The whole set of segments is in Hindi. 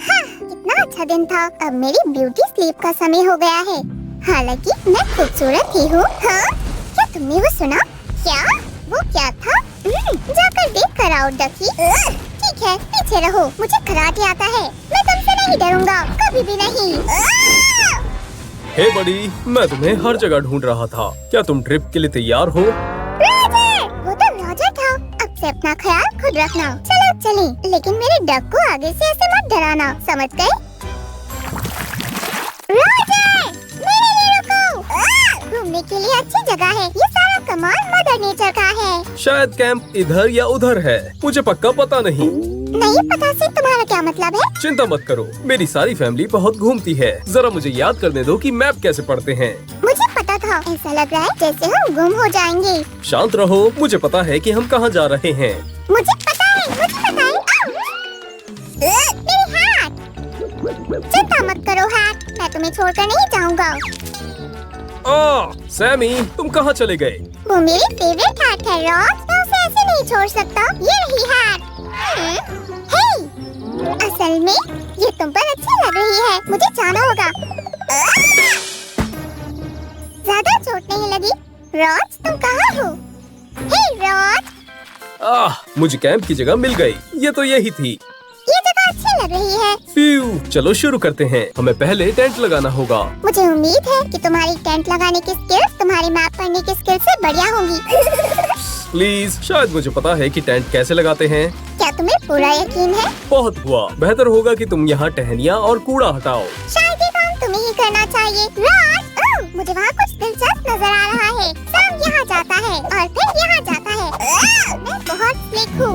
हाँ, कितना अच्छा दिन था। अब मेरी ब्यूटी स्लीप का समय हो गया है। हालांकि मैं खूबसूरत ही हूँ। हाँ? क्या तुमने वो सुना? क्या? वो क्या था? जाकर देख कर आओ डकी। ठीक है, पीछे रहो। मुझे कराटे आता है। मैं तुमसे नहीं डरूंगा, कभी भी नहीं। हे बड़ी, मैं तुम्हें हर जगह ढूंढ रहा था। क्या तुम ट्रिप के लिए तैयार हो? रॉजर! वो तो रॉजर था। अब से अपना ख्याल खुद रखना। चलो चलें, लेकिन मेरे डक को आगे से ऐसे मत डराना, समझ गए? रॉजर! मेरे लिए रुको। घूमने के लिए अच्छी जगह है। ये सारा कमाल मदर नेचर का है। शायद कैंप इधर या उधर है, मुझे पक्का पता नहीं। नहीं पता से तुम्हारा क्या मतलब है? चिंता मत करो, मेरी सारी फैमिली बहुत घूमती है। जरा मुझे याद करने दो कि मैप कैसे पढ़ते हैं। मुझे पता था। ऐसा लग रहा है जैसे हम गुम हो जाएंगे। शांत रहो, मुझे पता है कि हम कहाँ जा रहे हैं। मुझे पता है, मुझे पता है। मेरी हैट! चिंता मत करो हैट, मैं तुम्हें छोड़कर नहीं जाऊंगा। सैमी, तुम कहाँ चले गए? वो मेरी फेवरेट हैट है रॉज, मैं उसे ऐसे नहीं छोड़ सकता। ये रही हैट। हे! असल में ये तुम पर अच्छी लग रही है। मुझे जाना होगा। ज्यादा चोट नहीं लगी? रॉज, तुम कहाँ हो? हे रॉज! मुझे कैंप की जगह मिल गई। ये तो यही थी। ये जगह अच्छी लग रही है। फ्यू, चलो शुरू करते हैं। हमें पहले टेंट लगाना होगा। मुझे उम्मीद है कि तुम्हारी टेंट लगाने की स्किल्स तुम्हारी मैप पढ़ने की स्किल्स से बढ़िया होंगी। प्लीज, शायद मुझे पता है कि टेंट कैसे लगाते हैं। क्या तुम्हें पूरा यकीन है? बहुत हुआ। बेहतर होगा कि तुम यहाँ टहनियाँ और कूड़ा हटाओ। शायद ये काम तुम्हें ही करना चाहिए। रॉज! मुझे वहाँ कुछ दिलचस्प नजर आ रहा है। सैम यहाँ जाता है और फिर यहाँ जाता है। मैं बहुत स्लिक हूँ।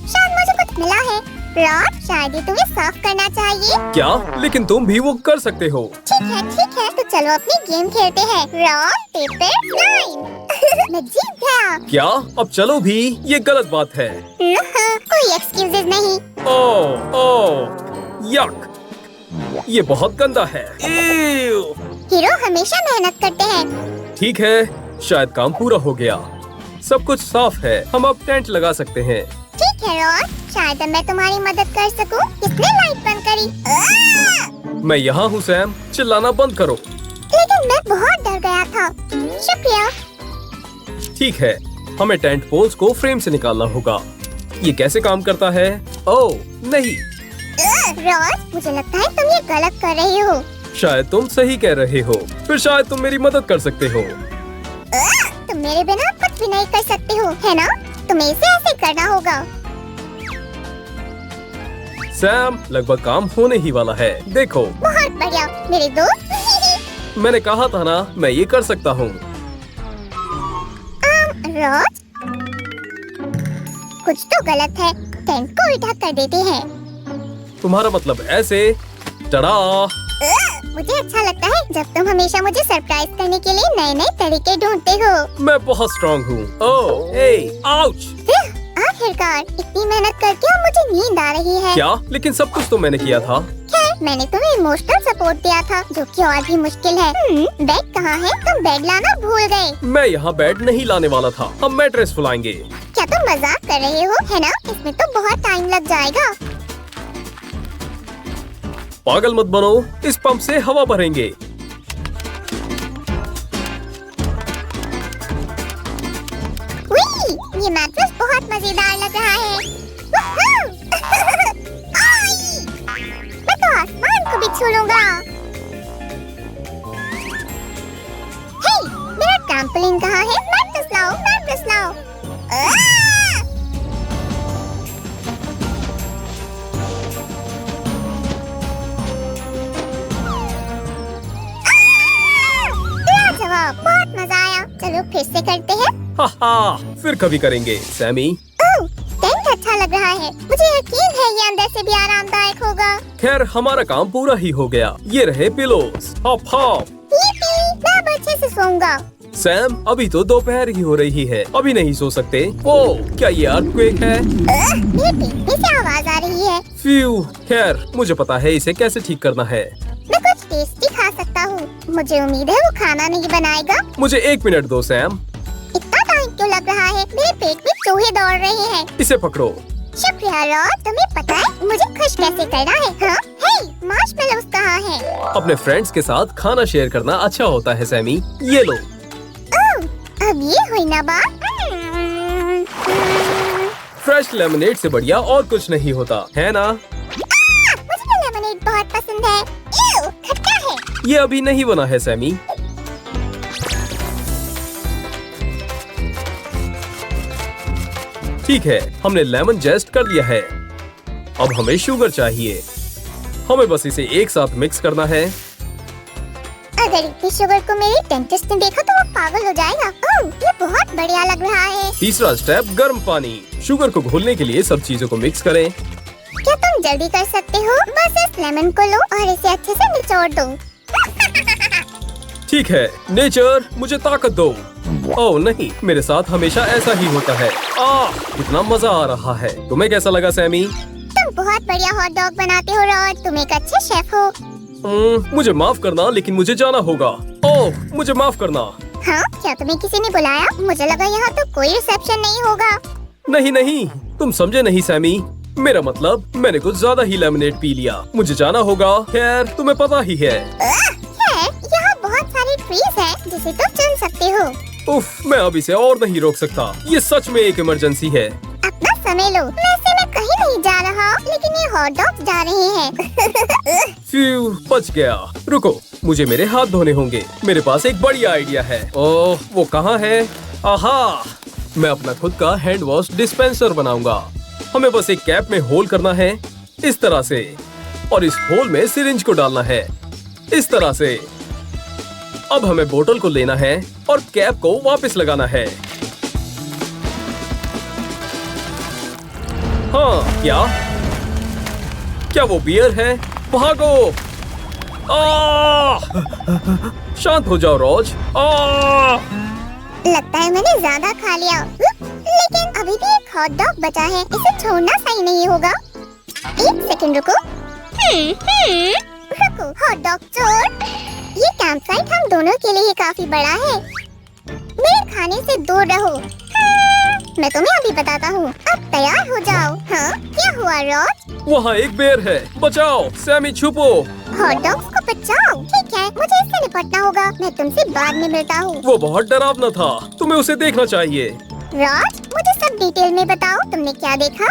शायद मुझे कुछ मिला है। रॉज, शायद ये तुम्हें साफ करना चाहिए। क्या? लेकिन तुम भी वो कर सकते हो। ठीक है, तो चलो अपनी गेम खेलते हैं। Rows paper slime. मैं जीत गया। क्या? अब चलो भी? ये गलत बात है। कोई एक्सक्यूजेज नहीं। यक, ये बहुत गंदा है। हीरो हमेशा मेहनत करते हैं। ठीक है, शायद काम पूरा हो गया। सब कुछ साफ है, हम अब टेंट लगा सकते हैं। ठीक है रॉज, शायद अब मैं तुम्हारी मदद कर सकूं। किसने लाइट बंद करी? मैं यहाँ हूँ सैम, चिल्लाना बंद करो। लेकिन मैं बहुत डर गया था। शुक्रिया। ठीक है, हमें टेंट पोल्स को फ्रेम से निकालना होगा। ये कैसे काम करता है? ओह नहीं, रॉज, मुझे लगता है तुम ये गलत कर रही हो। शायद तुम सही कह रहे हो। फिर शायद तुम मेरी मदद कर सकते हो। तुम मेरे बिना कुछ भी नहीं कर सकते हो, है ना? तुम्हें इसे ऐसे करना होगा। सैम, लगभग काम होने ही वाला है। देखो। बहुत बढ़िया मेरे दोस्त। मैंने कहा था ना, मैं ये कर सकता हूँ। रॉज, कुछ तो गलत है। टेंट को उल्टा कर देते हैं। तुम्हारा मतलब ऐसे? टड़ा! मुझे अच्छा लगता है जब तुम हमेशा मुझे सरप्राइज करने के लिए नए नए तरीके ढूंढते हो। मैं बहुत स्ट्रॉन्ग हूँ। ओह, हे, आउच! आखिरकार इतनी मेहनत करके अब मुझे नींद आ रही है। क्या? लेकिन सब कुछ तो मैंने किया था। खैर, मैंने तुम्हें इमोशनल सपोर्ट दिया था, जो कि और भी मुश्किल है। बेड कहाँ है? तुम बेड लाना भूल गए। मैं यहाँ बेड नहीं लाने वाला था। हम मैट्रेस फुलाएंगे। क्या तुम मजाक कर रहे हो? है ना? इसमें तो बहुत टाइम लग जाएगा। पागल मत बनो, इस पंप से हवा भरेंगे। ये मैट्रेस बहुत मजेदार लग रहा है। मैं तो आसमान को भी छू लूंगा। हे, मेरा ट्रैम्पोलिन कहाँ है? मैट्रेस लाओ, मैट्रेस लाओ। लाजवाब, बहुत मजा आया। चलो फिर से करते हैं। फिर कभी करेंगे सैमी। टेंट अच्छा लग रहा है। मुझे यकीन है ये अंदर से भी आरामदायक होगा। खैर, हमारा काम पूरा ही हो गया। ये रहे पिलोस। Hop hop. मैं अब अच्छे से सोऊंगा। सैम, अभी तो दोपहर ही हो रही है, अभी नहीं सो सकते। ओह, क्या ये अर्थक्वेक है? मेरे पेट में से आवाज आ रही है। फ्यू, खैर मुझे पता है इसे कैसे ठीक करना है। मैं कुछ टेस्टी खा सकता हूँ। मुझे उम्मीद है वो खाना नहीं बनाएगा। मुझे 1 मिनट दो सैम। इतना टाइम क्यों लग रहा है? मेरे पेट में चूहे दौड़ रहे हैं। इसे पकड़ो। शुक्रिया रॉज, तुम्हें पता है मुझे करना है। हाँ? हे, मार्शमेलोस कहाँ है? अपने फ्रेंड्स के साथ खाना शेयर करना अच्छा होता है सैमी। ये लो। ओह, अब ये हुई ना बात। फ्रेश लेमनेड से बढ़िया और कुछ नहीं होता है ना? मुझे तो लेमनेड बहुत पसंद है। यूं, खट्टा है। ये अभी नहीं बना है सैमी। ठीक है, हमने लेमन जेस्ट कर लिया है। अब हमें शुगर चाहिए। हमें बस इसे एक साथ मिक्स करना है। अगर इतनी शुगर को मेरे डेंटिस्ट ने देखा तो वो पागल हो जाएगा। ओह, ये बहुत बढ़िया लग रहा है। तीसरा स्टेप, गर्म पानी। शुगर को घोलने के लिए सब चीजों को मिक्स करें। क्या तुम जल्दी कर सकते हो? बस इस लेमन को लो और इसे अच्छे से निचोड़ दो। ठीक है, नेचर मुझे ताकत दो। ओह नहीं, मेरे साथ हमेशा ऐसा ही होता है। कितना मजा आ रहा है। तुम्हें कैसा लगा सैमी? तुम बहुत बढ़िया हॉट डॉग बनाते हो रॉड। तुम एक अच्छे शेफ हो। मुझे माफ करना, लेकिन मुझे जाना होगा। ओह, मुझे माफ करना। हाँ? क्या तुम्हें किसी ने बुलाया? मुझे लगा यहाँ तो कोई रिसेप्शन नहीं होगा। नहीं नहीं, तुम समझे नहीं सैमी। मेरा मतलब मैंने कुछ ज्यादा ही लेमनेड पी लिया। मुझे जाना होगा। खैर, तुम्हें पता ही है। यहाँ बहुत सारी ट्रीज हैं जिसे तुम चुन सकते हो। उफ, मैं अब इसे और नहीं रोक सकता। ये सच में एक इमरजेंसी है। अपना समय लो। वैसे मैं कहीं नहीं जा रहा, लेकिन ये हॉट डॉग जा रहे हैं। फ्यू, बच गया। रुको, मुझे मेरे हाथ धोने होंगे। मेरे पास एक बढ़िया आइडिया है। ओह, वो कहाँ है? आहा, मैं अपना खुद का हैंड वॉश डिस्पेंसर बनाऊंगा। हमें बस एक कैप में होल करना है, इस तरह से, और इस होल में सिरिंज को डालना है, इस तरह से। अब हमें बोतल को लेना है और कैप को वापस लगाना है। हाँ, क्या वो बियर है? भागो! शांत हो जाओ रोज। लगता है मैंने ज्यादा खा लिया। लेकिन अभी भी एक हॉट डॉग बचा है। इसे छोड़ना सही नहीं होगा। एक सेकंड रुको। रुको, हॉट डॉग चोर। ये कैंप साइट हम दोनों के लिए ही काफी बड़ा है। मेरे खाने से दूर रहो। मैं तुम्हें अभी बताता हूँ। अब तैयार हो जाओ। हाँ? क्या हुआ रॉज? वहाँ एक बेर है। बचाओ, सैमी छुपो। हॉट डॉग्स को बचाओ। ठीक है, मुझे इससे निपटना होगा। मैं तुमसे बाद में मिलता हूँ। वो बहुत डरावना था। तुम्हें उसे देखना चाहिए। रॉज, मुझे सब डिटेल में बताओ। तुमने क्या देखा?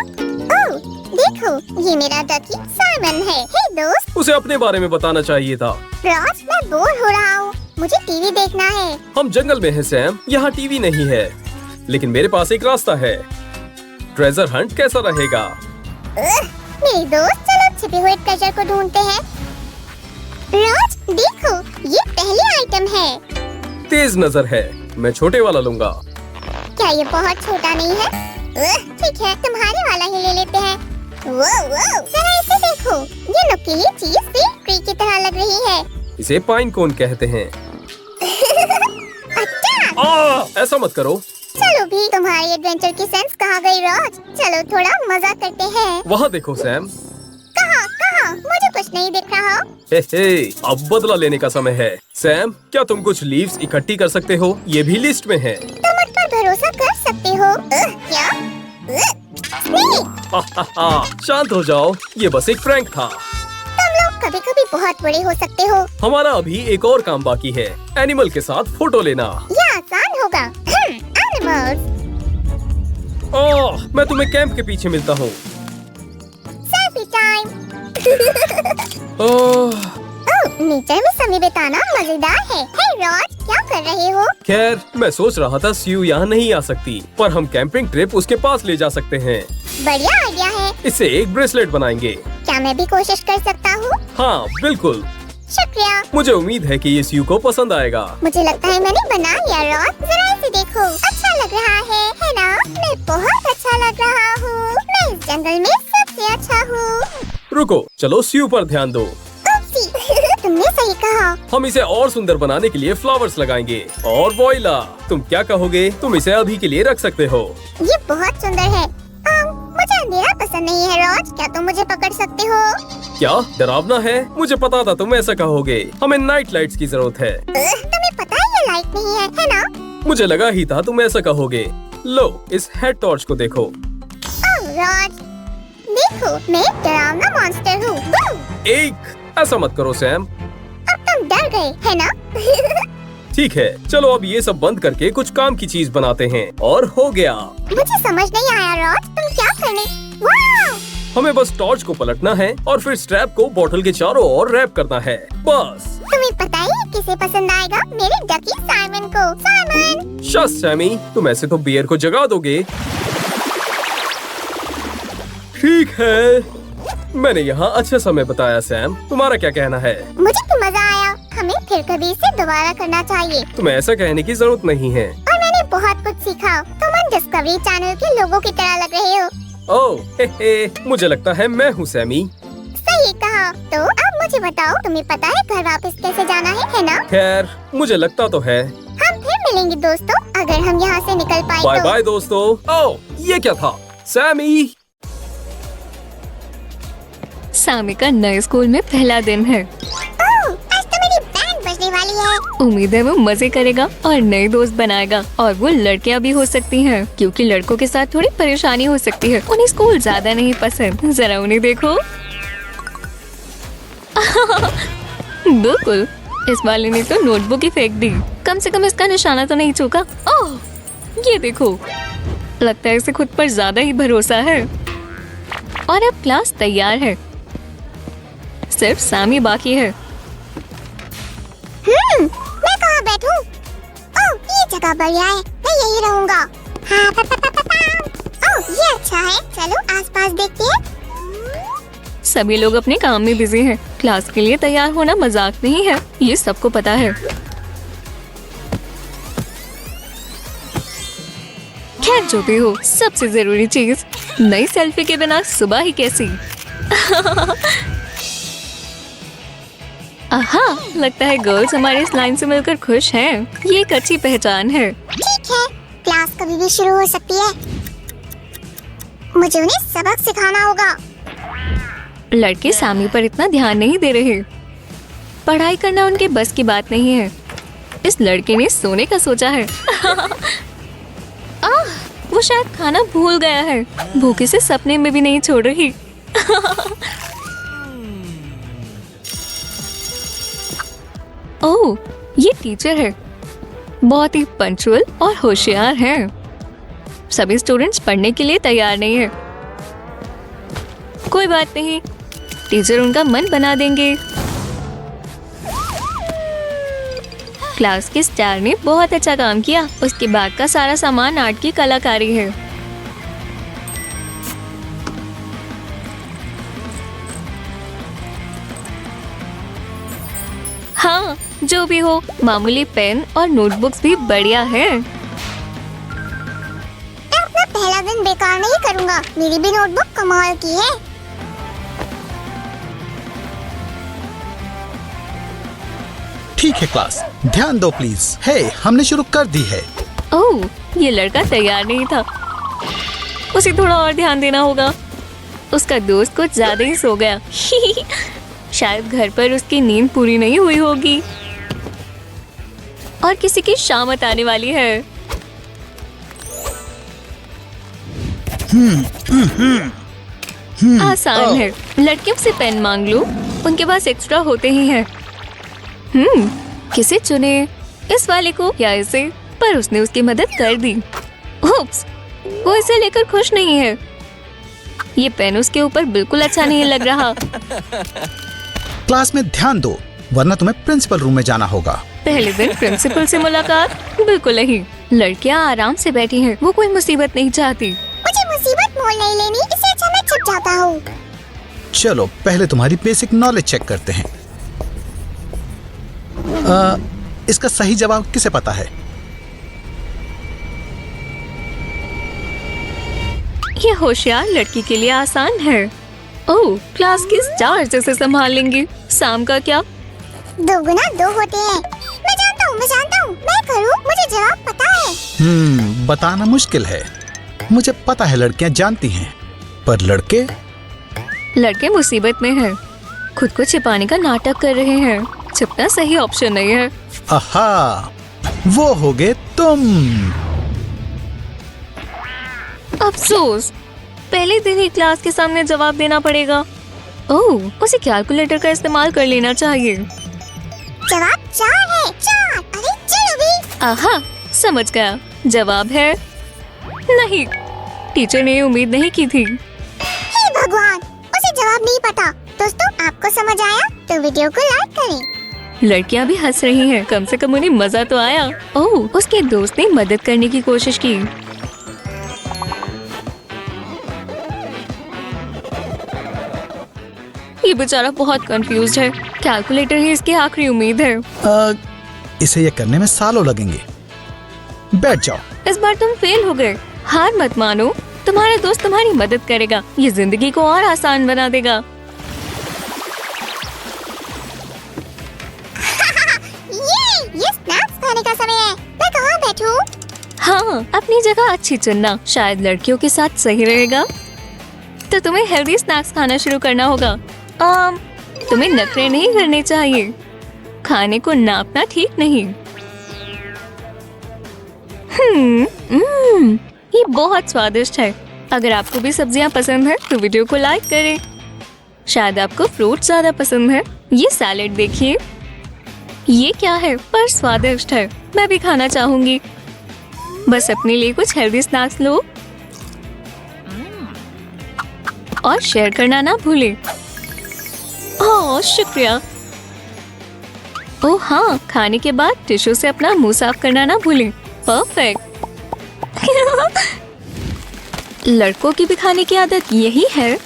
ओह, देखो, ये मेरा डकी साइमन है। हे दोस्त। उसे अपने बारे में बताना चाहिए था। रॉज, मैं बोर हो रहा हूँ। मुझे टीवी देखना है। हम जंगल में हैं सैम। यहाँ टीवी नहीं है, लेकिन मेरे पास एक रास्ता है। ट्रेजर हंट कैसा रहेगा? मेरे दोस्त, चलो छिपे हुए ट्रेजर को ढूंढते हैं। रॉज, देखो, ये पहली आइटम है। तेज नजर है। मैं छोटे वाला लूंगा। क्या ये बहुत छोटा नहीं है? ठीक है, तुम्हारे वाला ही ले लेते हैं। जरा इसे देखो। ये नुकीली चीज सिल्क ट्री की तरह लग रही है। इसे पाइन कोन कहते हैं। अच्छा। ऐसा मत करो। चलो भी, तुम्हारी एडवेंचर की सेंस कहाँ गई रॉज? चलो थोड़ा मजा करते हैं। वहाँ देखो सैम। कहाँ कहाँ? मुझे कुछ नहीं दिख रहा। हे, अब बदला लेने का समय है। सैम, क्या तुम कुछ लीव्स इकट्ठी कर सकते हो? ये भी लिस्ट में है। तुम मुझ पर भरोसा कर सकते हो। क्या? शांत हो जाओ, ये बस एक प्रैंक था। तुम लोग कभी कभी बहुत बड़े हो सकते हो। हमारा अभी एक और काम बाकी है। एनिमल के साथ फोटो लेना। ये आसान होगा। एनिमल्स। मैं तुम्हें कैंप के पीछे मिलता हूँ। Selfie time. नेचर में समय बिताना मजेदार है। हे रॉज, क्या कर रहे हो? खैर, मैं सोच रहा था स्यू यहाँ नहीं आ सकती, पर हम कैंपिंग ट्रिप उसके पास ले जा सकते हैं। बढ़िया आइडिया है। इससे एक ब्रेसलेट बनाएंगे। क्या मैं भी कोशिश कर सकता हूँ? हाँ, बिल्कुल। शुक्रिया। मुझे उम्मीद है कि ये स्यू को पसंद आएगा। मुझे लगता है मैंने बना लिया रॉज। जरा इसे देखो। अच्छा लग रहा है ना? मैं बहुत अच्छा लग रहा हूँ। मैं इस जंगल में सबसे अच्छा हूँ। रुको, चलो स्यू पर ध्यान दो। तुमने सही कहा। हम इसे और सुंदर बनाने के लिए फ्लावर्स लगाएंगे। और वॉइला, तुम क्या कहोगे? तुम इसे अभी के लिए रख सकते हो। ये बहुत सुंदर है। मुझे अंधेरा पसंद नहीं है रॉज। क्या तुम मुझे पकड़ सकते हो? क्या डरावना है? मुझे पता था तुम ऐसा कहोगे। हमें नाइट लाइट्स की जरूरत है। तुम्हें पता है ये लाइट नहीं है ना? मुझे लगा ही था तुम ऐसा कहोगे। लो, इस हेड टॉर्च को देखो। रॉज, देखो, मैं एक डरावना मॉन्स्टर हूँ। 1। ऐसा मत करो सैम। अब तुम डर गए है ना? ठीक है, चलो अब ये सब बंद करके कुछ काम की चीज बनाते हैं। और हो गया। मुझे समझ नहीं आया रॉड, तुम क्या करने? वाह! हमें बस टॉर्च को पलटना है और फिर स्ट्रैप को बोतल के चारों ओर रैप करना है, बस। तुम्हें पता है किसे पसंद आएगा? मेरे डकी साइमन को। साइमन! शस सैमी, तुम ऐसे तो बियर को जगा दोगे। ठीक है, मैंने यहाँ अच्छा समय बताया सैम। तुम्हारा क्या कहना है? मुझे तो मजा आया। हमें फिर कभी इसे दोबारा करना चाहिए। तुम्हें ऐसा कहने की जरूरत नहीं है। और मैंने बहुत कुछ सीखा। तुम डिस्कवरी चैनल के लोगों की तरह लग रहे हो। ओह, हे, मुझे लगता है मैं हूँ सैमी। सही कहा। तो अब मुझे बताओ, तुम्हें पता है घर वापस कैसे जाना है ना? खैर, मुझे लगता तो है। हम फिर मिलेंगे दोस्तों, अगर हम यहाँ से निकल पाए बाय तो। बाय दोस्तों। ओह, ये क्या था? सैमी! सामी का नए स्कूल में पहला दिन है। ओह, आज तो मेरी बैंड बजने वाली है। उम्मीद है वो मजे करेगा और नए दोस्त बनाएगा। और वो लड़कियां भी हो सकती हैं, क्योंकि लड़कों के साथ थोड़ी परेशानी हो सकती है। उन्हें स्कूल ज्यादा नहीं पसंद। जरा उन्हें देखो। बिल्कुल, इस वाले ने तो नोटबुक ही फेंक दी। कम से कम इसका निशाना तो नहीं चूका। ओह, ये देखो, लगता है इसे खुद पर ज्यादा ही भरोसा है। और अब क्लास तैयार है, सिर्फ सामी बाकी है। मैं कहाँ बैठूं? ओह, ये जगह बढ़िया है। मैं यही रहूँगा। हाँ, ओह, ये अच्छा है। चलो आसपास देखते हैं। सभी लोग अपने काम में बिजी हैं। क्लास के लिए तैयार होना मजाक नहीं है, ये सबको पता है। खैर जो भी हो, सबसे जरूरी चीज, नई सेल्फी के बिना सुबह ही कैसी। आहा, लगता है गर्ल्स हमारे इस लाइन से मिलकर खुश हैं। ये एक अच्छी पहचान है। ठीक है, क्लास कभी भी शुरू हो सकती है। मुझे उन्हें सबक सिखाना होगा। लड़के सामी पर इतना ध्यान नहीं दे रहे। पढ़ाई करना उनके बस की बात नहीं है। इस लड़के ने सोने का सोचा है। वो शायद खाना भूल गया है। भूखे से सपने में भी नहीं छोड़ रही। ओह, ये टीचर है। बहुत ही पंक्चुअल और होशियार है। सभी स्टूडेंट्स पढ़ने के लिए तैयार नहीं है। कोई बात नहीं, टीचर उनका मन बना देंगे। क्लास के स्टार ने बहुत अच्छा काम किया। उसके बाद का सारा सामान आर्ट की कलाकारी है। हाँ, जो भी हो, मामूली पेन और नोटबुक्स भी बढ़िया है। मैं अपना पहला दिन बेकार नहीं करूँगा। मेरी भी नोटबुक कमाल की है। ठीक है क्लास, ध्यान दो प्लीज। हे, हमने शुरू कर दी है। ओह, ये लड़का तैयार नहीं था। उसे थोड़ा और ध्यान देना होगा। उसका दोस्त कुछ ज्यादा ही सो गया। शायद घर पर उसकी नींद पूरी नहीं हुई होगी। और किसी की शामत आने वाली है। आसान है, लड़कियों से पेन मांग लो, उनके पास एक्स्ट्रा होते ही हैं। किसे चुने, इस वाले को या इसे? पर उसने उसकी मदद कर दी। उप्स, वो इसे लेकर खुश नहीं है। ये पेन उसके ऊपर बिल्कुल अच्छा नहीं लग रहा। क्लास में ध्यान दो, वरना तुम्हें प्रिंसिपल रूम में जाना होगा। पहले दिन प्रिंसिपल से मुलाकात? बिल्कुल नहीं। लड़कियां आराम से बैठी हैं, वो कोई मुसीबत नहीं चाहती। मुझे मुसीबत मोल नहीं लेनी, इससे अच्छा मैं छिप जाता हूँ। चलो पहले तुम्हारी बेसिक नॉलेज चेक करते हैं। इसका सही जवाब किसे पता है? ये होशियार लड़की के लिए आसान है। ओह, क्लास की स्टार जैसे संभाल लेंगी। शाम का क्या? 2 गुना 2 होते हैं। मैं जानता हूँ, मैं करूँ, मुझे जवाब पता है। बताना मुश्किल है। मुझे पता है लड़कियां जानती हैं, पर लड़के मुसीबत में हैं। खुद को छिपाने का नाटक कर रहे हैं। छिपना सही ऑप्शन नहीं है। आहा, वो होगे तुम। अफसोस, पहले दिन ही क्लास के सामने जवाब देना पड़ेगा। ओह, उसे कैलकुलेटर का इस्तेमाल कर लेना चाहिए। जवाब 4 है। 4। अरे चलो भी। आहा, समझ गया। जवाब है नहीं। टीचर ने ये उम्मीद नहीं की थी। हे भगवान, उसे जवाब नहीं पता। दोस्तों, आपको समझ आया तो वीडियो को लाइक करें। लड़कियां भी हंस रही हैं। कम से कम उन्हें मजा तो आया। ओह, उसके दोस्त ने मदद करने की कोशिश की। ये बेचारा बहुत कंफ्यूज्ड है। कैलकुलेटर ही इसकी आखिरी उम्मीद है। इसे ये करने में सालों लगेंगे। बैठ जाओ। इस बार तुम फेल हो गए। हार मत मानो, तुम्हारा दोस्त तुम्हारी मदद करेगा। ये जिंदगी को और आसान बना देगा। ये स्नैक्स खाने का समय है। मैं कहाँ बैठूं? हाँ, अपनी जगह अच्छी चुनना शायद लड़कियों के साथ सही रहेगा। तो तुम्हें हेल्दी स्नैक्स खाना शुरू करना होगा। तुम्हें नखरे नहीं करने चाहिए। खाने को नापना ठीक नहीं। ये बहुत स्वादिष्ट है। अगर आपको भी सब्जियां पसंद है तो वीडियो को लाइक करें। शायद आपको फ्रूट ज्यादा पसंद है। ये सैलेड देखिए। ये क्या है, पर स्वादिष्ट है। मैं भी खाना चाहूंगी। बस अपने लिए कुछ हेल्दी स्नैक्स लो और शेयर करना ना भूलें। ओह, शुक्रिया। ओह हाँ, खाने के बाद टिश्यू से अपना मुंह साफ करना ना भूलें। परफेक्ट। लड़कों की भी खाने की आदत यही है।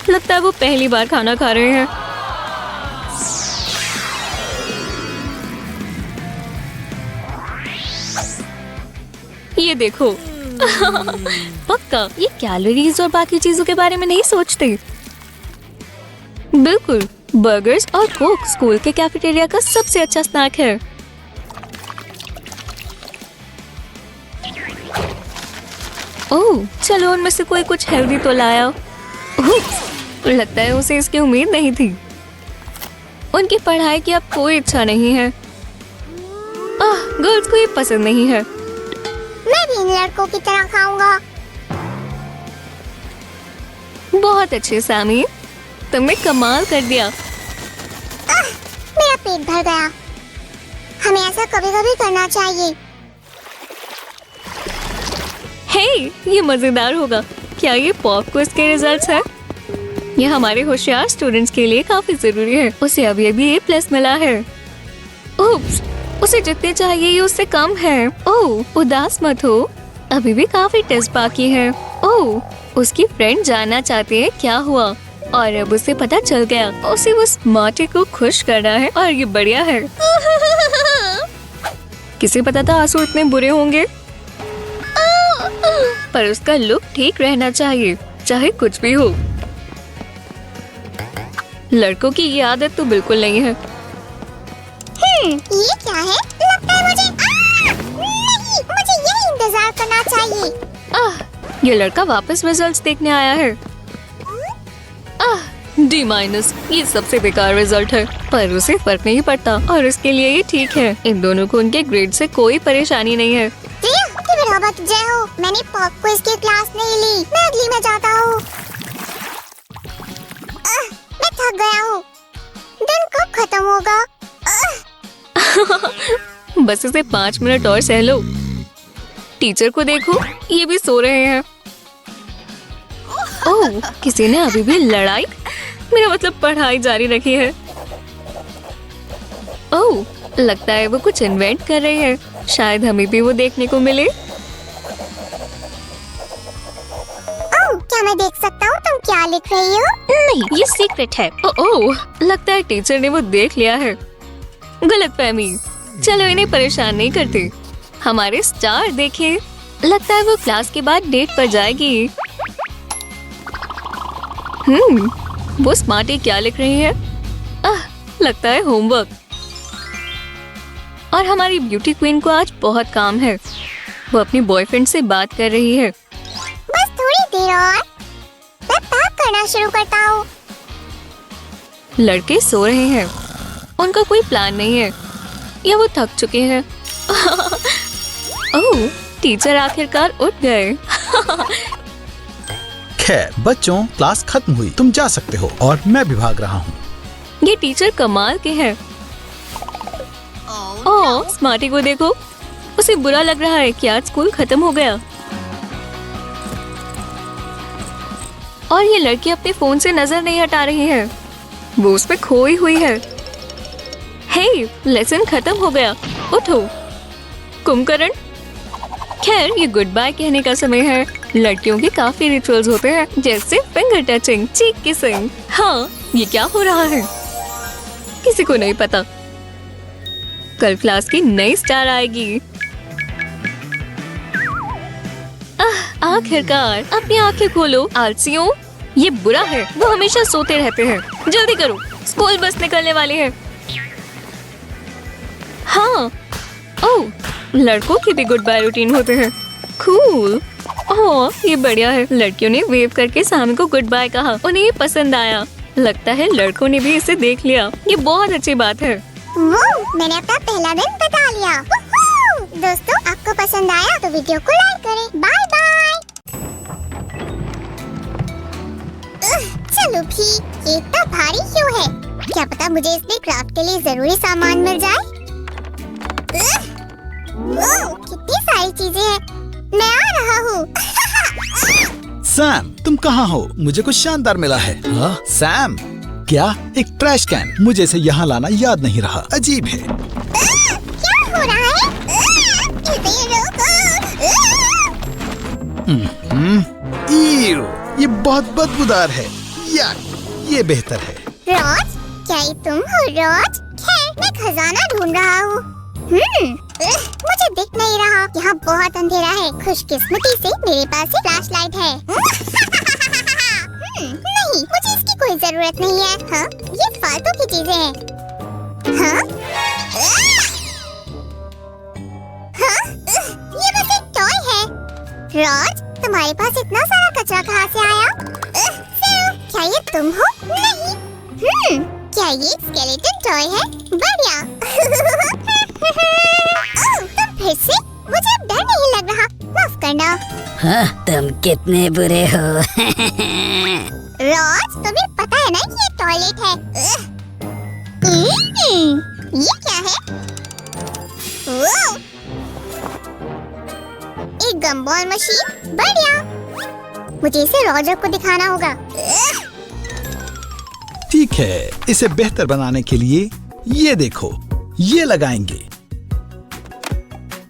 लगता है वो पहली बार खाना खा रहे हैं। ये देखो। पक्का ये कैलोरीज और बाकी चीजों के बारे में नहीं सोचते। बिल्कुल, बर्गर्स और कोक स्कूल के कैफेटेरिया का सबसे अच्छा स्नैक है। ओह, चलो उनमें से कोई कुछ हेल्दी तो लाया। लगता है उसे इसकी उम्मीद नहीं थी। उनकी पढ़ाई की अब कोई इच्छा नहीं है। गर्ल्स को ये पसंद नहीं है। मैं भी इन लड़कों की तरह खाऊंगा। बहुत अच्छे सैमी, तुमने कमाल कर दिया। मेरा पेट भर गया। हमें ऐसा कभी-कभी करना चाहिए। हे, ये मजेदार होगा। क्या ये पॉप क्विज के रिजल्ट्स हैं? ये हमारे होशियार स्टूडेंट्स के लिए काफी जरूरी है। उसे अभी A+ मिला है। उप्स, उसे जितने चाहिए ये उससे कम है। ओह, उदास मत हो, अभी भी काफी टेस्ट बाकी है। ओह, उसकी फ्रेंड जानना चाहते हैं क्या हुआ, और अब उसे पता चल गया। उसे उस माटी को खुश करना है और ये बढ़िया है। किसे पता था आंसू इतने बुरे होंगे, पर उसका लुक ठीक रहना चाहिए, चाहे कुछ भी हो। लड़कों की ये आदत तो बिल्कुल नहीं है। ये क्या है? लगता है मुझे नहीं, मुझे यही इंतजार करना चाहिए। ये लड़का वापस रिजल्ट्स देखने आया है। D-, ये सबसे बेकार रिजल्ट है, पर उसे फर्क नहीं पड़ता और उसके लिए ये ठीक है। इन दोनों को उनके ग्रेड से कोई परेशानी नहीं है। जय हो, मैंने पॉप क्विज की क्लास नहीं ली। मैं अगली में जाता हूँ। मैं थक गया हूँ। दिन कब खत्म होगा? बस इसे 5 मिनट और सह लो। टीचर को देखो, ये भी सो रहे हैं। ओह, किसी ने अभी भी लड़ाई, मेरा मतलब पढ़ाई जारी रखी है। ओह, लगता है वो कुछ इन्वेंट कर रहे हैं। शायद हमें भी वो देखने को मिले। क्या मैं देख सकता हूँ तुम क्या लिख रही हो? नहीं, ये सीक्रेट है। ओह, लगता है टीचर ने वो देख लिया है। गलतफहमी। चलो इन्हें परेशान नहीं करते। हमारे स्टार देखिए, लगता है वो क्लास के बाद डेट पर जाएगी। वो स्मार्टी क्या लिख रही है? लगता है होमवर्क। और हमारी ब्यूटी क्वीन को आज बहुत काम है। वो अपनी बॉयफ्रेंड से बात कर रही है। बस थोड़ी देर और, मैं पैक करना शुरू करता हूँ। लड़के सो रहे हैं, उनका कोई प्लान नहीं है या वो थक चुके हैं। ओह, टीचर आखिरकार उठ गए। खैर बच्चों, क्लास खत्म हुई, तुम जा सकते हो और मैं भी भाग रहा हूँ। ये टीचर कमाल के हैं। ओह, स्मार्टी को देखो, उसे बुरा लग रहा है कि आज स्कूल खत्म हो गया। और ये लड़की अपने फोन से नजर नहीं हटा रही है, वो उस पे खोई हुई है। हे, लेसन खत्म हो गया, उठो। कुंभकर्ण। खैर, ये गुड बाय कहने का समय है। लड़कियों के काफी रिचुअल्स होते हैं, जैसे फिंगर टचिंग, चीक किसिंग। हाँ, ये क्या हो रहा है किसी को नहीं पता। कल क्लास की नई स्टार आएगी। आखिरकार, अपनी आंखें खोलो आलसियों। ये बुरा है, वो हमेशा सोते रहते हैं। जल्दी करो, स्कूल बस निकलने वाली है। हाँ, ओह, लड़कों की भी गुड बाय रूटीन होते हैं। कूल। ओह, ये बढ़िया है। लड़कियों ने वेव करके सामी को गुड बाय कहा। उन्हें ये पसंद आया। लगता है लड़कों ने भी इसे देख लिया। ये बहुत अच्छी बात है। वो, मैंने अपना पहला दिन बता लिया। दोस्तों, आपको पसंद आया तो वीडियो को लाइक करें। Bye bye. चलो भी, ये इतना भारी क्यों है? क्या पता मुझे इसमें क्राफ्ट के लिए जरूरी सामान मिल जाए। कितनी सारी चीजें हैं। मैं आ रहा हूँ। सैम, तुम कहाँ हो? मुझे कुछ शानदार मिला है। हाँ? सैम, क्या? एक ट्रैश कैन। मुझे इसे यहाँ लाना याद नहीं रहा। अजीब है। क्या हो रहा है? इसे रोको। ईव, ये बहुत बदबूदार है। याक, ये बेहतर है। रोज, क्या ये तुम हो रोज? खैर, मैं खजाना ढूंढ रहा हूँ। मुझे दिख नहीं रहा। यहाँ बहुत अंधेरा है। खुशकिस्मती से मेरे पास एक फ्लैश लाइट है। नहीं, मुझे इसकी कोई जरूरत नहीं है। हाँ, ये फालतू की चीजें हैं। हाँ? हाँ? ये बस एक टॉय है। रोज, तुम्हारे पास इतना सारा कचरा कहाँ से आया? सैम, क्या ये तुम हो? नहीं। क्या ये स्केलेटन टॉय है? बढ़िया। तुम फिर से? मुझे अब डर नहीं लग रहा। माफ करना। हाँ, तुम कितने बुरे हो। रोज, तुम्हें पता है ना कि ये टॉयलेट है। ये क्या है? एक गमबॉल मशीन। बढ़िया। मुझे इसे रॉजर को दिखाना होगा। ठीक है, इसे बेहतर बनाने के लिए ये देखो, ये लगाएंगे।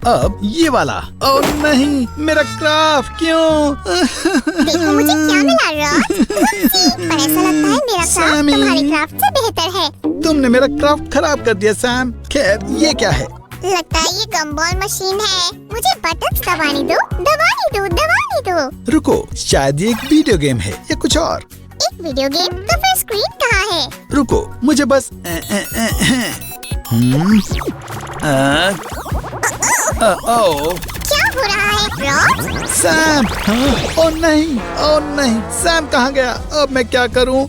अब ये वाला। ओह नहीं, मेरा क्राफ्ट क्यों? देखो मुझे क्या मिला रोज। पर ऐसा लगता है मेरा क्राफ्ट सैमी। तुम्हारे क्राफ्ट से बेहतर है। तुमने मेरा क्राफ्ट खराब कर दिया सैम। खैर, ये क्या है? लगता है ये गमबॉल मशीन है। मुझे बटन्स दबाने दो, दबाने दो, दबाने दो। रुको, शायद ये एक वीडियो गेम है या कुछ और। एक वीडियो गेम? तो फिर स्क्रीन कहाँ है? रुको, मुझे बस ओह क्या हो रहा है रोज? सैम। हाँ? ओह नहीं, ओह नहीं, सैम कहाँ गया? अब मैं क्या करूं?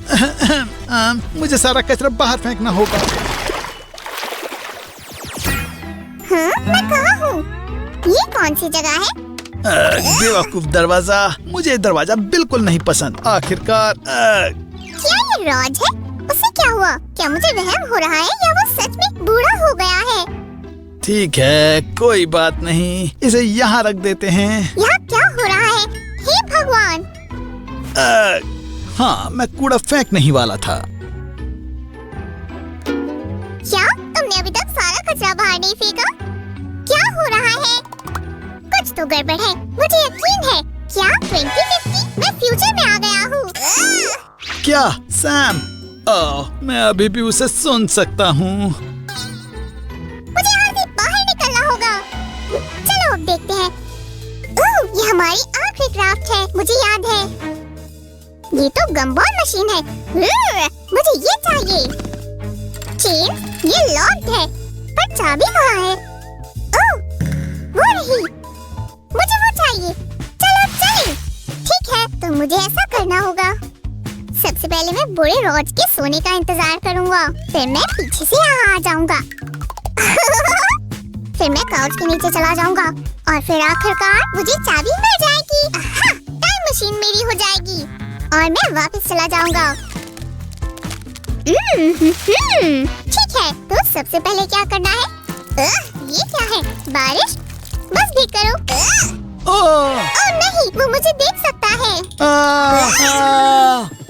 मुझे सारा कचरा बाहर फेंकना होगा। हाँ, मैं कहाँ हूँ? ये कौन सी जगह है? बेवकूफ दरवाजा। मुझे दरवाजा बिल्कुल नहीं पसंद। आखिरकार क्या ये रोज है? उसे क्या हुआ? क्या मुझे वहम हो रहा है या वो सच में बूढ़ा हो गया है? ठीक है, कोई बात नहीं, इसे यहाँ रख देते हैं। यहाँ क्या हो रहा है? हे भगवान! हाँ, मैं कूड़ा फेंकने ही वाला था। क्या तुमने अभी तक सारा कचरा बाहर नहीं फेंका? क्या हो रहा है? कुछ तो गड़बड़ है। मुझे यकीन है। क्या 2050 मैं फ्यूचर में आ गया हूँ? क्या सैम? मैं अभी भी उसे सुन सकता हूँ। मुझे यहाँ से बाहर निकलना होगा। चलो अब देखते हैं। ओह, ये हमारी आखिरी क्राफ्ट है। मुझे याद है। ये तो गमबॉल मशीन है। मुझे ये चाहिए। चेन, ये लॉक्ड है, पर चाबी कहाँ है? ओह, वो रही। मुझे वो चाहिए। चलो चलें। ठीक है, तो मुझे ऐसा करना होगा। सबसे पहले मैं बूढ़े रोज के सोने का इंतजार करूंगा। फिर मैं पीछे से यहाँ आ जाऊंगा। फिर मैं काउच के नीचे चला जाऊंगा और फिर आखिरकार मुझे चाबी मिल जाएगी। टाइम मशीन मेरी हो जाएगी और मैं वापस चला जाऊंगा। ठीक है, तो सबसे पहले क्या करना है? ये क्या है? बारिश? बस भी करो। ओह नहीं, वो मुझे देख सकता है।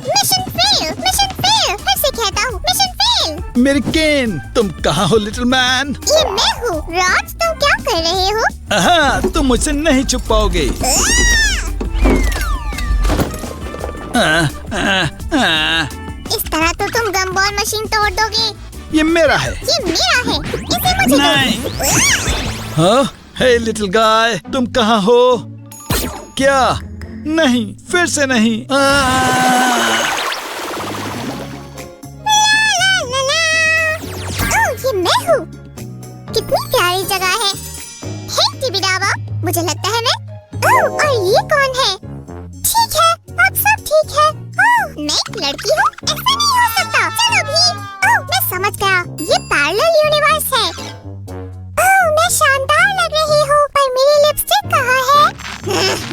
Mission fail, mission fail. फिर से कहता हूँ, मिशन फेल। मेरी केन, तुम कहाँ हो लिटिल मैन? ये मैं हूँ। रॉज, तुम क्या कर रहे हो? हाँ, तुम मुझसे नहीं छुप पाओगे। इस तरह तो तुम गमबॉल मशीन तोड़ दोगे। ये मेरा है। ये मेरा है, इसे मुझे नहीं। दो। हाँ, हे लिटिल गाय, तुम कहाँ हो? क्या? नहीं, फिर से नहीं। ला, ला, ला। ये मैं हूँ। कितनी प्यारी जगह है। हे टिबिडाबा, मुझे लगता है मैं। और ये कौन है? ठीक है, अब सब ठीक है। मैं एक लड़की हूँ, ऐसा नहीं हो सकता। चलो भी। मैं समझ गया, ये पैरेलल यूनिवर्स है। मैं शानदार लग रही हूँ, पर मेरी लिपस्टिक कहाँ है?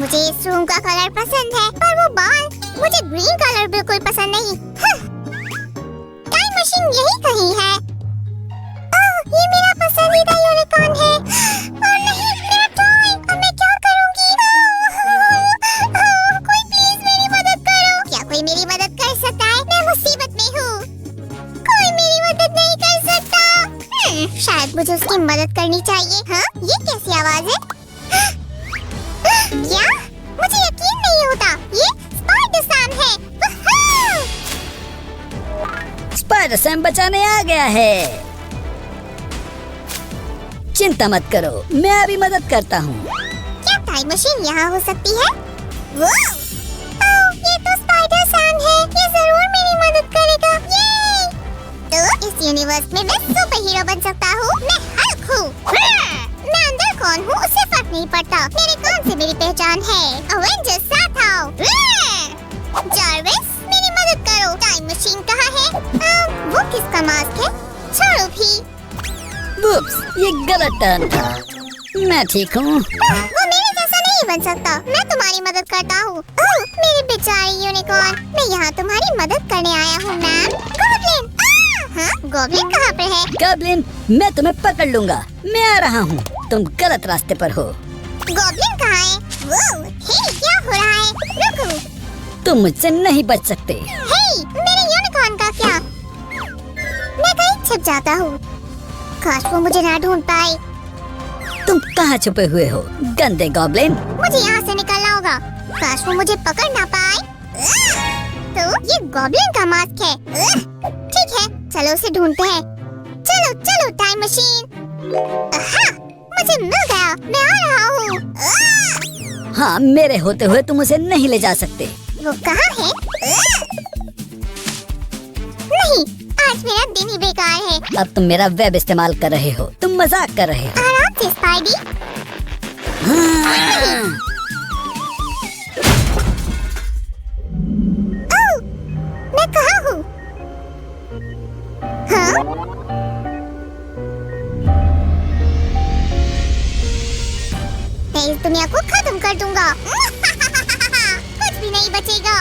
मुझे इस रूम का कलर पसंद है, पर वो बाल, मुझे ग्रीन कलर बिल्कुल पसंद नहीं। टाइम मशीन यही कहीं है। ये मेरा पसंदीदा यूनिकॉर्न है। और नहीं, मेरा टॉय। अब मैं क्या करूँगी? कोई प्लीज मेरी मदद करो। क्या कोई मेरी मदद कर सकता है? मैं मुसीबत में हूँ। कोई मेरी मदद नहीं कर सकता। शायद मुझे उसकी मदद करनी चाहिए। हाँ, ये कैसी आवाज है? क्या? मुझे यकीन नहीं होता। ये स्पाइडर सैम है। स्पाइडर सैम बचाने आ गया है। चिंता मत करो, मैं अभी मदद करता हूँ। क्या टाइम मशीन यहाँ हो सकती है? ये तो स्पाइडर सैम है। ये जरूर मेरी मदद करेगा। ये तो इस यूनिवर्स में मैं सुपर हीरो बन सकता हूँ। मैं हल्क हूँ। मैं अंदर कौन हूँ उससे फर्क नहीं पड़ता। मेरे काम से मेरी पहचान है। अवेंजर्स साथ आओ। जार्विस, मेरी मदद करो। टाइम मशीन कहाँ है? वो किसका मास्क है? छोड़ो भी। वुप्स, ये गलत टर्न था। मैं ठीक हूँ। वो मेरे जैसा नहीं बन सकता। मैं तुम्हारी मदद करता हूँ। मेरे बेचारे यूनिकॉर्न, मैं यहाँ तुम्हारी मदद करने आया हूँ मैम। गॉब्लिन! हाँ, गॉब्लिन कहाँ पे है? गॉब्लिन, मैं तुम्हें पकड़ लूंगा। मैं आ रहा हूँ। तुम गलत रास्ते पर हो। गॉब्लिन कहाँ है? हे, क्या हो रहा है? रुको। तुम मुझसे नहीं बच सकते। हे, मेरे यूनिकॉर्न का क्या? मैं कहीं छिप जाता हूँ। काश वो मुझे ना ढूंढ पाए। तुम कहाँ छुपे हुए हो, गंदे गॉब्लिन? मुझे यहाँ से निकलना होगा। काश वो मुझे पकड़ ना पाए। तो ये गॉब्लिन का मास्क है। ठीक है, चलो उसे ढूंढते हैं। चलो चलो टाइम मशीन। मुझे मिल गया। मैं आ रहा हूँ। हाँ, मेरे होते हुए तुम उसे नहीं ले जा सकते। वो कहाँ है? नहीं, आज मेरा दिन ही बेकार है। अब तुम मेरा वेब इस्तेमाल कर रहे हो। तुम मजाक कर रहे हो। आराम से स्पाइडी। मैं कहाँ हूँ? हाँ? मैं इस दुनिया को खत्म कर दूंगा। कुछ भी नहीं बचेगा।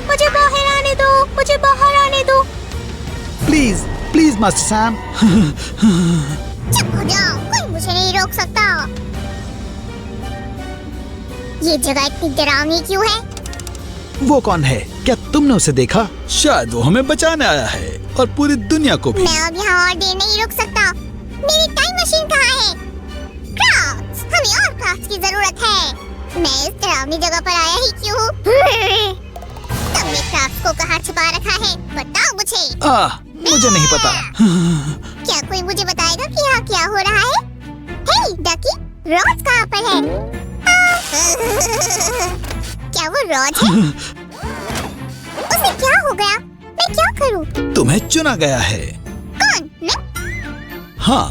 मुझे बाहर आने दो। मुझे बाहर आने दो। Please, please master Sam. चुप हो जाओ, कोई मुझे नहीं रोक सकता। ये जगह इतनी डरावनी क्यों है? वो कौन है? क्या तुमने उसे देखा? शायद वो हमें बचाने आया है और पूरी दुनिया को भी। मैं अब यहाँ और देर नहीं रुक सकता। मेरी टाइम मशीन कहाँ है? क्राफ्ट्स, हमें और क्राफ्ट्स की जरूरत है। मैं इस डरावनी जगह पर आया ही क्यों? तुमने क्राफ्ट्स को कहाँ छुपा रखा है? बताओ मुझे। मुझे नहीं पता। क्या कोई मुझे बताएगा कि यहाँ क्या हो रहा है? हे डकी, रॉज कहाँ पर है? क्या वो रॉज है? उसे क्या हो गया? मैं क्या करूँ? तुम्हें चुना गया है। कौन? मैं? हाँ,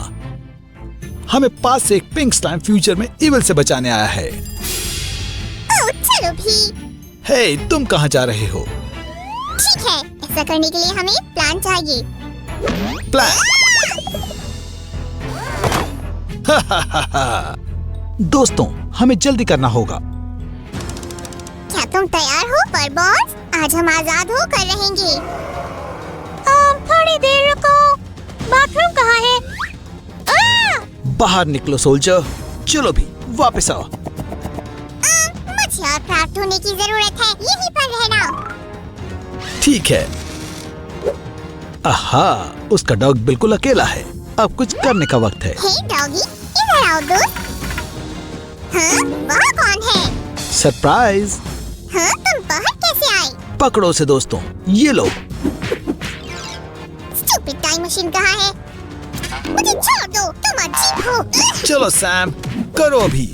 हमें पास से एक पिंक स्लाइम फ्यूचर में इविल से बचाने आया है। चलो भी। हे, तुम कहाँ जा रहे हो? ठीक है, ऐसा करने के लिए हमें प्लान चाहिए। प्लान? दोस्तों, हमें जल्दी करना होगा। क्या तुम तैयार हो फरबॉस? आज हम आजाद होकर रहेंगे। थोड़ी देर रुको। बाथरूम कहाँ है? बाहर निकलो सोल्जर। चलो भी वापस आओ। मुझे और क्राफ्ट होने की जरूरत है, यहीं पर रहना। ठीक है। आहा, उसका डॉग बिल्कुल अकेला है। अब कुछ करने का वक्त है। हे डॉगी, इधर आओ दोस्त। हाँ, वहाँ कौन है? सरप्राइज। हाँ, तुम बाहर कैसे आए? पकड़ो उसे दोस्तों, ये लो। स्टूपिड टाइम मशीन कहाँ है? मुझे छोड़ दो, तुम अजीब हो। चलो सैम, करो अभी।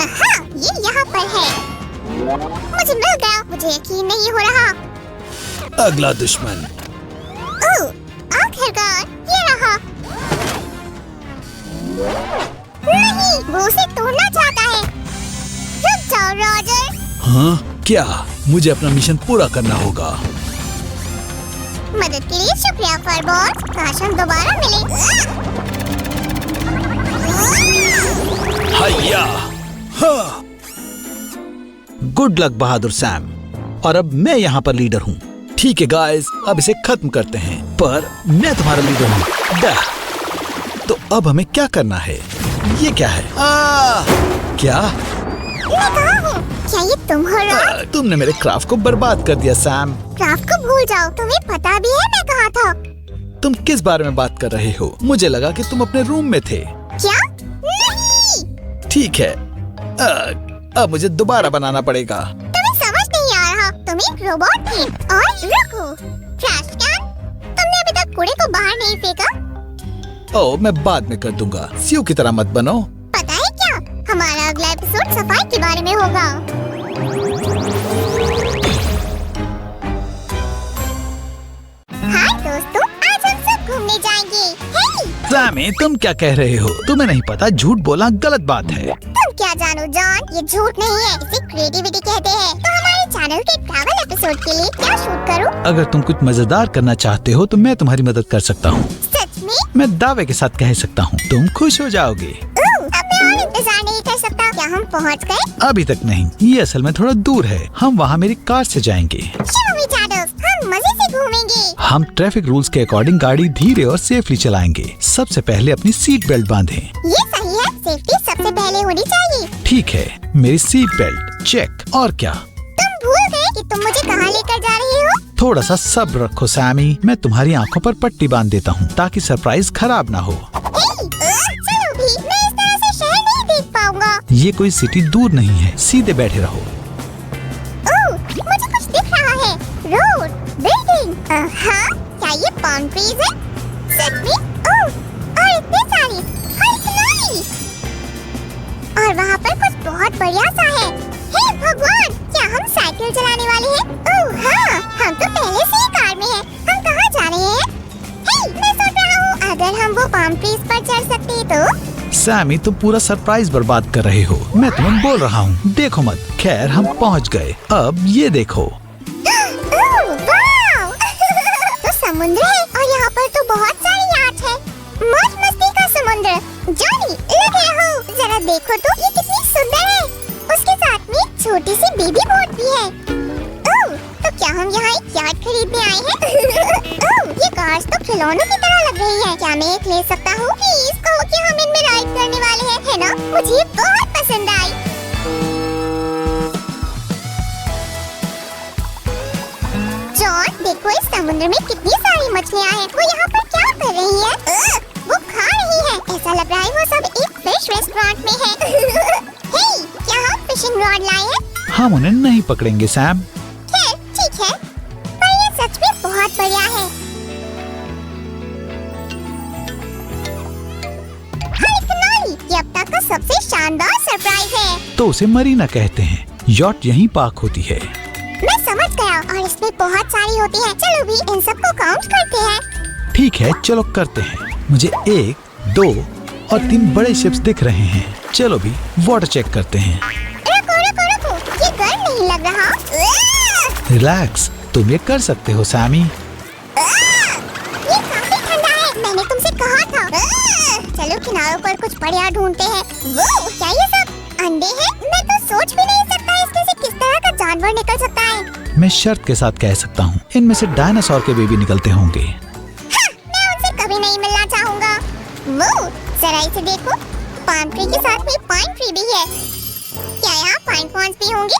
हाँ, ये यहाँ पर है। मुझे मिल गया, मुझे यकीन नहीं हो रहा। अगला दुश्मन। ओह, आखिरकार ये रहा। नहीं, वो उसे तोड़ना चाहता है। रुक जाओ रॉजर। हाँ, क्या? मुझे अपना मिशन पूरा करना होगा। मदद के लिए शुक्रिया फरबॉस। काश हम दोबारा मिले। हाया। हाँ। गुड लक बहादुर सैम। और अब मैं यहाँ पर लीडर हूँ। ठीक है गाइस, अब इसे खत्म करते हैं। पर मैं तुम्हारा लीडर हूँ। तो अब हमें क्या करना है? ये क्या है? क्या? मैं कहाँ हूँ? क्या ये तुम हो रॉज? तुमने मेरे क्राफ्ट को बर्बाद कर दिया सैम। क्राफ्ट को भूल जाओ, तुम्हें पता भी है मैं कहाँ था। तुम किस बारे में बात कर रहे हो? मुझे लगा कि तुम अपने रूम में थे। क्या? नहीं। ठीक है, अब मुझे दोबारा बनाना पड़ेगा। तुम्हें समझ नहीं आ रहा, तुम एक रोबोट थे। और रुको, ट्रैश कैन, तुमने अभी तक कूड़े को बाहर नहीं फेंका। ओह, मैं बाद में कर दूंगा। सीओ की तरह मत बनो। पता है क्या, हमारा अगला एपिसोड सफाई के बारे में होगा। हाय दोस्तों, आज हम सब घूमने जाएंगे। हे, सैमी, तुम क्या कह रहे हो? तुम्हें नहीं पता, झूठ बोलना गलत बात है। तुम क्या जानो जॉन, ये झूठ नहीं है, इसे क्रिएटिविटी कहते हैं। तो हमारे चैनल के ट्रैवल एपिसोड के लिए क्या शूट करूं? अगर तुम कुछ मजेदार करना चाहते हो तो मैं तुम्हारी मदद कर सकता हूँ। सच में? मैं दावे के साथ कह सकता हूँ, तुम खुश हो जाओगे। अब मैं और इंतजार नहीं कर सकता। क्या हम पहुंच गए? अभी तक नहीं, ये असल में थोड़ा दूर है। हम वहाँ मेरी कार से जाएंगे। चलो विचारोस, हम मजे से घूमेंगे। हम ट्रैफिक रूल्स के अकॉर्डिंग गाड़ी धीरे और सेफली चलाएंगे। सबसे पहले अपनी सीट बेल्ट बांधें। ये सही है, सेफ्टी सबसे पहले होनी चाहिए। ठीक है, मेरी सीट बेल्ट चेक। और क्या? तुम भूल गए कि तुम मुझे कहाँ लेकर जा रही हो? थोड़ा सा सब्र रखो सैमी, मैं तुम्हारी आंखों पर पट्टी बांध देता हूँ ताकि सरप्राइज खराब ना हो। चलो भी, मैं इस तरह से शहर नहीं देख पाऊंगा। ये कोई सिटी दूर नहीं है, सीधे बैठे रहो। ओह, मुझे कुछ दिख रहा है। Road, building. हाँ, क्या ये पाम ट्रीज है? सच में? ओह, और इतने सारे। हाय खिलाड़ी। और वहाँ पर कुछ बहुत बढ़िया सा है। हे भगवान, क्या हम साइकिल चलाने वाले हैं? ओह हाँ, हम तो पहले से ही कार में हैं। हम कहाँ जा रहे हैं? हे, मैं सोच रहा हूँ अगर हम वो पाम ट्रीज पर चढ़ सकते तो। सैमी, तुम पूरा सरप्राइज बर्बाद कर रहे हो। मैं तुम्हें बोल रहा हूँ, देखो मत। खैर, हम पहुँच गए। अब ये देखो। ओह, वाव! तो समुद्र है और यहाँ पर तो बहुत सारी याट है। मौज मस्ती का समुद्र। जॉनी, लगे रहो, जरा देखो तो ये कितनी सुंदर है। उसके साथ में एक छोटी सी बेबी बोट भी है। ओह, तो क्या हम यहाँ एक याट खरीदने आए हैं? ओह, ये कार्स तो खिलौनों की तरह लग रही है। क्या मैं एक ले सकता हूँ? प्लीज कहो कि हम इनमें राइड करने वाले हैं, है ना? मुझे बहुत पसंद आई। जॉन, देखो इस समुद्र में कितनी सारी मछलियाँ हैं। वो यहाँ पर क्या कर रही है? वो खा रही है। ऐसा लग रहा है वो सब एक फिश रेस्टोरेंट में है। हे, क्या हम फिशिंग रॉड लाए हैं? हम उन्हें नहीं पकड़ेंगे सैम। खैर, ठीक है, पर ये सच में बहुत बढ़िया है। हाय खिलाड़ी, ये अब तक का सबसे शानदार सरप्राइज है। तो उसे मरीना कहते हैं। यॉट यहीं पार्क होती है। मैं समझ गया, और इसमें बहुत सारी होती है। चलो भी इन सबको काउंट करते हैं। ठीक है, चलो करते हैं। मुझे 1, 2 और 3 बड़े शिप्स दिख रहे हैं। चलो भी वाटर चेक करते हैं। रुको रुको रुको, ये गर्म नहीं लग रहा। रिलैक्स, तुम ये कर सकते हो सैमी। ये काफी ठंडा है, मैंने तुमसे कहा था। चलो किनारों पर कुछ बढ़िया ढूंढते हैं। वो क्या ये सब अंडे हैं? मैं तो सोच भी नहीं सकता इसमें से किस तरह का जानवर निकल सकता है। मैं शर्त के साथ कह सकता हूँ इनमें से डायनासोर के बेबी निकलते होंगे। हाँ, मैं उनसे कभी नहीं मिलना चाहूँगा। वो जरा इसे देखो, पाम ट्री के साथ में पाइन ट्री भी है। क्या यहाँ पाइन पॉन्स भी होंगे?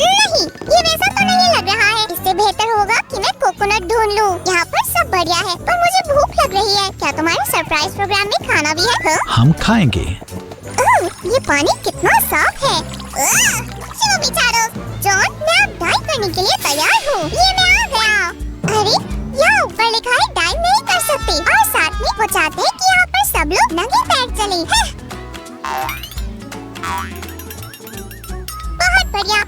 नहीं, ये वैसा तो नहीं लग रहा है। इससे बेहतर होगा कि मैं कोकोनट ढूंढ लूं। यहाँ पर सब बढ़िया है, पर मुझे भूख लग रही है। क्या तुम्हारे सरप्राइज प्रोग्राम में खाना भी है? हाँ? हम खाएंगे। ये पानी कितना साफ है। चलो बिचारो, जॉन मैं अब डाइव करने के लिए तैयार हूँ। ये मैं आ गया। अरे यहाँ ऊपर लिखा है डाइव नहीं कर सकते, और साथ में वो चाहते हैं कि यहाँ पर सब लोग नंगे पैर चलें। बहुत बढ़िया।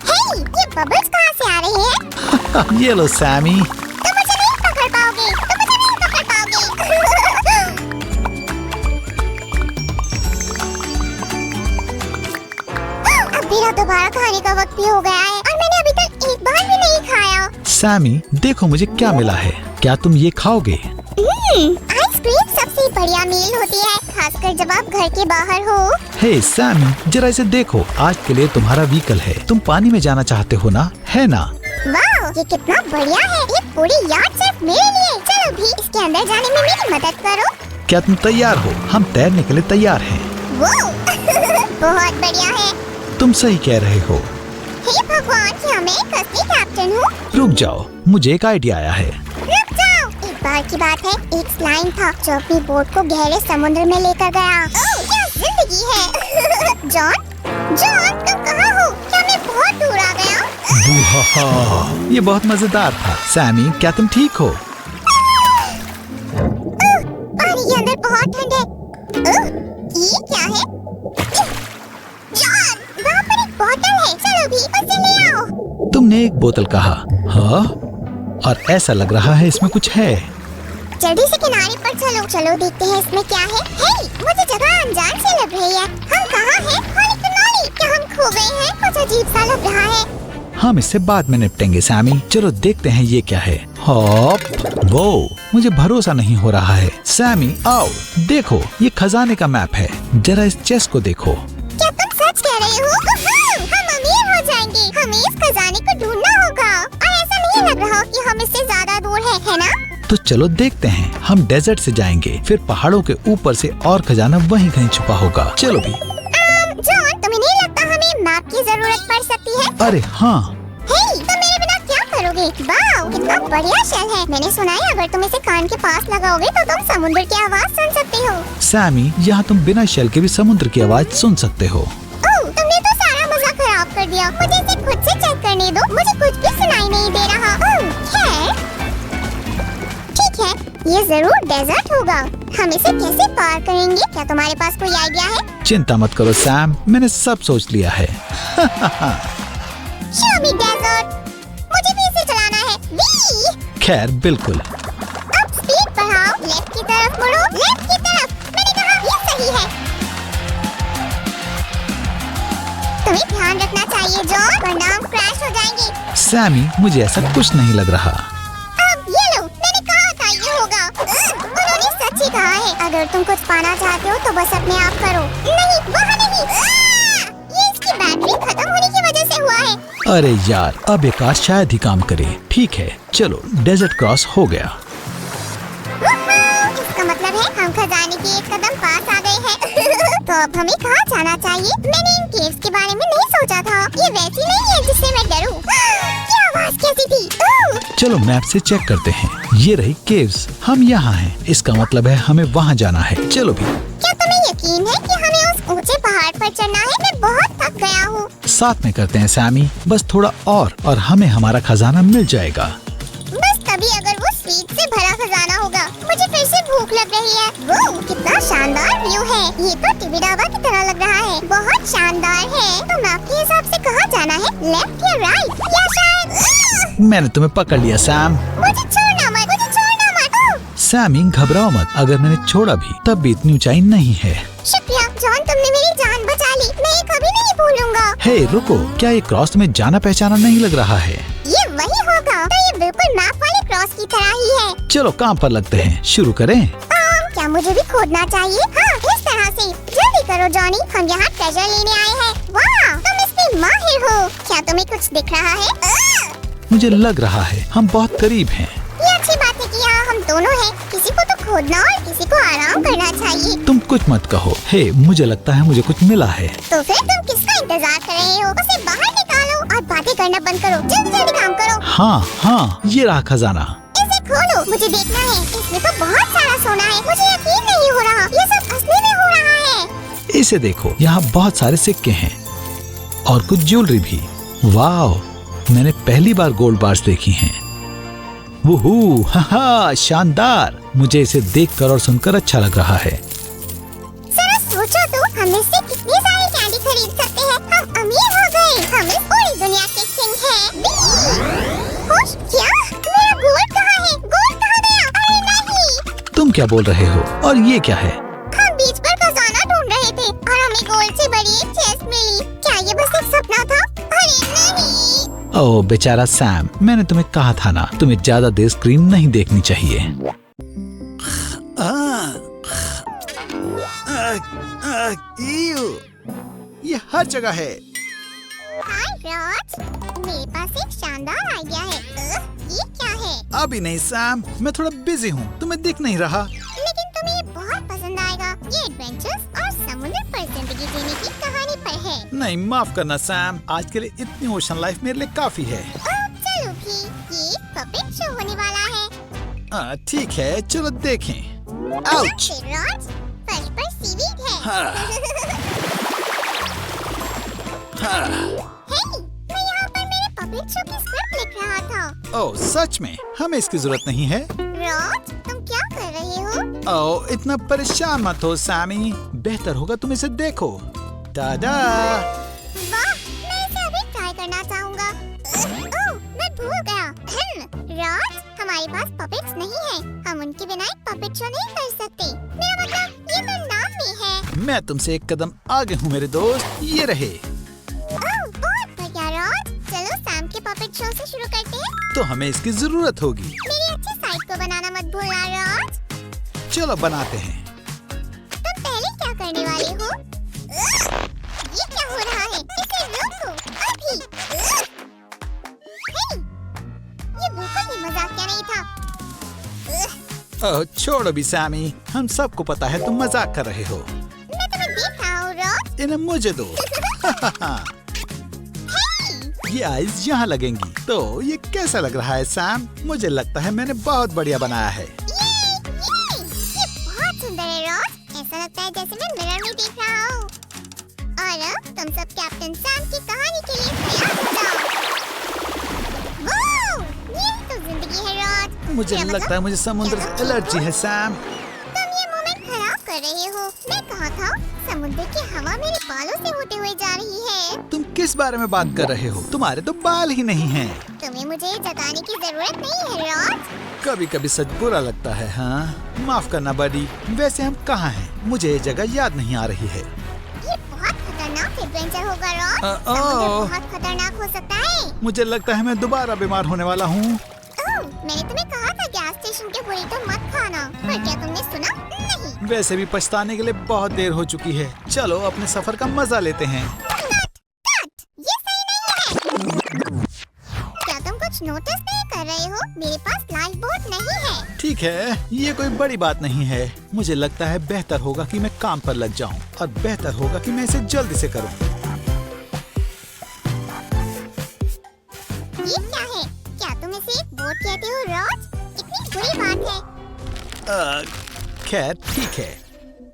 हे, ये बबल्स कहाँ से आ रहे हैं? ये लो सैमी। तुम मुझे नहीं पकड़ पाओगे, तुम मुझे नहीं पकड़ पाओगे। अब मेरा दोबारा खाने का वक्त भी हो गया है और मैंने अभी तक एक बार भी नहीं खाया। सैमी देखो मुझे क्या मिला है, क्या तुम ये खाओगे? आइसक्रीम सबसे बढ़िया मील होती है, खासकर जब आप घर के बाहर हो। हे सैमी जरा इसे देखो, आज के लिए तुम्हारा व्हीकल है। तुम पानी में जाना चाहते हो ना, है ना? वाह, ये कितना बढ़िया है। ये पूरी यार्ड सिर्फ मेरे लिए। चलो भी इसके अंदर जाने में मेरी मदद करो। क्या तुम तैयार हो? हम तैरने के लिए तैयार हैं। वो बहुत बढ़िया है। तुम सही कह रहे हो। हे भगवान, क्या मैं एक असली कैप्टन हूँ? रुक जाओ, मुझे एक आइडिया आया है। रुक जाओ। एक बार की बात है, एक स्लाइम था जो अपनी बोट को गहरे समुद्र में लेकर गया। ओह, क्या जिंदगी है। जॉन, जॉन तुम कहाँ हो? क्या मैं बहुत दूर आ गया? बूहा, ये बहुत मजेदार था। सैमी क्या तुम ठीक हो? पानी के अंदर बहुत ठंड है। ये क्या है? जॉन, वहाँ पर एक बोतल है। चलो भी उसे ले आओ। तुमने एक बोतल कहा, हाँ? और ऐसा लग रहा है इसमें कुछ है। जल्दी से किनारे पर चलो। चलो देखते हैं इसमें क्या है। हे, मुझे जगह अनजान सी लग रही है। हम कहाँ हैं? हॉली कनॉली, क्या हम खो गए हैं? कुछ अजीब सा लग रहा है। हम इससे बाद में निपटेंगे सैमी। चलो देखते हैं ये क्या है। हॉप, वो मुझे भरोसा नहीं हो रहा है। सैमी आओ, देखो ये खजाने का मैप है। जरा इस चेस्ट को देखो। क्या तुम सच कह रहे हो? हम अमीर हो जाएंगे। हमें इस खजाने को ढूंढना होगा, और ऐसा नहीं लग रहा कि हम इससे ज्यादा दूर है ना? तो चलो देखते हैं। हम डेजर्ट से जाएंगे, फिर पहाड़ों के ऊपर से और खजाना वहीं कहीं छुपा होगा। चलो भी। जॉन, तुम्हें नहीं लगता हमें मैप की जरूरत पड़ सकती है? अरे हाँ। हे, तुम मेरे बिना क्या करोगे? वाह, कितना बढ़िया शेल है। मैंने सुना है अगर तुम इसे कान के पास लगाओगे तो तुम समुद्र की आवाज सुन सकते हो। सैमी यहाँ तुम बिना शेल के भी समुद्र की आवाज सुन सकते हो। ओह, तुमने तो सारा मजा खराब कर दिया। मुझे इसे खुद से चेक करने दो। मुझे कुछ भी सुनाई नहीं दे रहा। ओह, खैर ठीक है, ये जरूर डेजर्ट होगा। हम इसे कैसे पार करेंगे? क्या तुम्हारे पास कोई आइडिया है? चिंता मत करो सैम, मैंने सब सोच लिया है। Show me desert। मुझे भी इसे चलाना है। वी। खैर बिल्कुल। अब स्पीड बढ़ाओ। लेफ्ट की तरफ मुड़ो। लेफ्ट की तरफ। मैंने कहा ये सही है। तुम्हें ध्यान रखना चाहिए जॉन, वरना हम क्रैश हो जाएंगे। सैमी मुझे ऐसा कुछ नहीं लग रहा। अब ये लो, मैंने कहा था ये होगा। उन्होंने सच ही कहा है। अगर तुम कुछ पाना चाहते हो तो बस अपने आप करो। नहीं, वहाँ नहीं। ये इसकी बैटरी खत्म होने की वजह से हुआ है। अरे यार, अब ये कार शायद ही काम करे। ठीक है चलो, डेजर्ट क्रॉस हो गया। इसका मतलब है हम खजाने के एक कदम पास आ गए हैं। तो अब हमें कहाँ जाना चाहिए? मैंने इन केव्स के बारे में नहीं सोचा था। ये वैसी नहीं है जिससे मैं डरूं। ये आवाज कैसी थी? चलो मैप से चेक करते हैं। ये रही केव्स, हम यहाँ हैं। इसका मतलब है हमें वहाँ जाना है। चलो भी। क्या तुम्हें यकीन है कि हमें उस ऊंचे पहाड़ पर चढ़ना है? मैं बहुत थक गया हूँ। साथ में करते हैं सैमी, बस थोड़ा और हमें हमारा खजाना मिल जाएगा। बस तभी अगर वो स्वीट से भरा खजाना होगा। मुझे फिर से भूख लग रही है। वो कितना शानदार व्यू है। ये तो टिबिडाबा की तरह लग रहा है। बहुत शानदार है। तो मैप के हिसाब से कहाँ जाना है? लेफ्ट या राइट या शायद? मैंने तुम्हें पकड़ लिया सैम। मुझे छोड़ना मत, मुझे छोड़ना मत। सैमी घबराओ मत, अगर मैंने छोड़ा भी तब भी इतनी ऊंचाई नहीं है। शुक्रिया जॉन, तुमने मेरी जान बचा ली। मैं ये कभी नहीं भूलूंगा। हे रुको, क्या ये क्रॉस तुम्हें जाना पहचाना नहीं लग रहा है? ये वही होगा। तो ये बिल्कुल मैप वाले क्रॉस की तरह ही है। चलो काम पर लगते हैं, शुरू करें। क्या मुझे भी खोदना चाहिए? हाँ, इस तरह यहाँ से। जल्दी करो जॉनी, हम यहाँ ट्रेजर लेने आए हैं। वाह, तुम इसमें माहिर हो। क्या तुम्हें कुछ दिख रहा है? मुझे लग रहा है हम बहुत करीब हैं। ये अच्छी बात है कि यहाँ हम दोनों हैं। किसी को तो खोदना और किसी को आराम करना चाहिए। तुम कुछ मत कहो। हे, मुझे लगता है मुझे कुछ मिला है। तो फिर तुम किसका इंतजार कर रहे हो? उसे बाहर निकालो और बातें करना बंद करो। जल्दी जल्दी काम करो। हाँ, ये रहा खजाना। इसे खोलो, मुझे देखना है। इसमें तो बहुत सारा सोना है। मुझे यकीन नहीं हो रहा, ये सब असली में हो रहा है। इसे देखो, यहाँ बहुत सारे सिक्के हैं और कुछ ज्वेलरी भी। वाह, मैंने पहली बार गोल्ड बार्स देखी हैं। वूहू, हाहा, शानदार। मुझे इसे देखकर और सुनकर अच्छा लग रहा है। जरा सोचो तो, हम इससे कितनी सारी कैंडी खरीद सकते हैं। हम अमीर हो गए। हम इस पूरी दुनिया के किंग हैं। खुश क्या? मेरा गोल्ड कहाँ है? गोल्ड कहाँ गया? अरे नहीं। तुम क्या बोल रहे हो? और ये क्या है? हम बीच पर खजाना ढूंढ रहे थे और हमें गोल्ड से बड़ी एक चेस्ट मिली। क्या ये बस एक सपना था? अरे नहीं। ओह बेचारा सैम, मैंने तुम्हें कहा था ना, तुम्हें ज्यादा देर स्क्रीन नहीं देखनी चाहिए। ये हर जगह है। हाय राज, मेरे पास एक शानदार आइडिया है। ये क्या है? अभी नहीं सैम, मैं थोड़ा बिजी हूँ, तुम्हें दिख नहीं रहा। लेकिन तुम्हें ये बहुत पसंद आएगा। ये एडवेंचर्स और समुद्र पर जिंदगी जीने की कहानी पर है। नहीं, माफ करना सैम, आज के लिए इतनी ओशन लाइफ मेरे लिए काफी है। चलो भी, ये पपेट शो होने वाला है। ठीक है, चलो देखें। आउच! राज, फर्श पर सीवीड है। हाँ। हाँ। हे, मैं यहाँ पर मेरे पपेट शो की स्क्रिप्ट लिख रहा था। ओह सच में, हमें इसकी जरूरत नहीं है। राज, तुम क्या कर रहे हो? ओह इतना परेशान मत हो सैमी, बेहतर होगा तुम इसे देखो। दादा, वाह, मैं इसे अभी ट्राई करना चाहूँगा। ओह, मैं भूल गया। राज, हमारे पास पपेट्स नहीं है। हम उनके बिना एक पपेट शो नहीं कर सकते। मेरा मतलब ये तो नाम में है। मैं तुमसे एक कदम आगे हूँ मेरे दोस्त, ये रहे। ओह, बहुत बढ़िया राज। चलो सैम के पपेट शो से शुरू करते हैं। तो हमें इसकी जरूरत होगी। मेरी अच्छी साइड को बनाना मत भूलना राज। चलो बनाते हैं। तुम पहले क्या करने वाले हो? ये क्या हो रहा है? इसे रोको अभी। हे, ये बिल्कुल भी मजाकिया नहीं था। ओह छोड़ो भी सैमी, हम सबको पता है तुम मजाक कर रहे हो। मैं तुम्हें देख रहा हूँ राज। इन्हें मुझे दो। ये आइस यहाँ लगेंगी। तो ये कैसा लग रहा है सैम? मुझे लगता है मैंने बहुत बढ़िया बनाया है। ये बहुत सुंदर है राज। ऐसा लगता है जैसे मैं मिरर में देख रहा हूँ। और अब तुम सब कैप्टन सैम की कहानी के लिए तैयार हो जाओ। वाह, ये तो जिंदगी है राज। मुझे क्या लगता है मुझे समुद्र से एलर्जी है सैम। तुम ये मोमेंट खराब कर रहे हो। मैं कहा था, समुद्र की हवा मेरे बालों से होते हुए जा रही है। तुम किस बारे में बात कर रहे हो? तुम्हारे तो बाल ही नहीं हैं। तुम्हें मुझे जताने की जरूरत नहीं है राज। कभी कभी सच बुरा लगता है। हाँ माफ करना बडी। वैसे हम कहाँ हैं? मुझे ये जगह याद नहीं आ रही है। ये बहुत खतरनाक एडवेंचर होगा राज। ओह। समुद्र बहुत खतरनाक हो सकता है। मुझे लगता है मैं दोबारा बीमार होने वाला हूँ। ओह, मैंने तुम्हें कहा था गैस स्टेशन के बुरीटो मत खाना, पर क्या तुमने सुना? नहीं। वैसे भी पछताने के लिए बहुत देर हो चुकी है। चलो अपने सफर का मजा लेते हैं। ये सही नहीं है। क्या तुम कुछ नोटिस नहीं कर रहे हो? मेरे पास लाइफ बोट नहीं है। ठीक है, ये कोई बड़ी बात नहीं है। मुझे लगता है बेहतर होगा कि मैं काम पर लग जाऊं और बेहतर होगा कि मैं इसे जल्दी से करूं। ये क्या है? क्या तुम इसे एक बोट कहते हो राज? कितनी बुरी बात है। खैर ठीक है।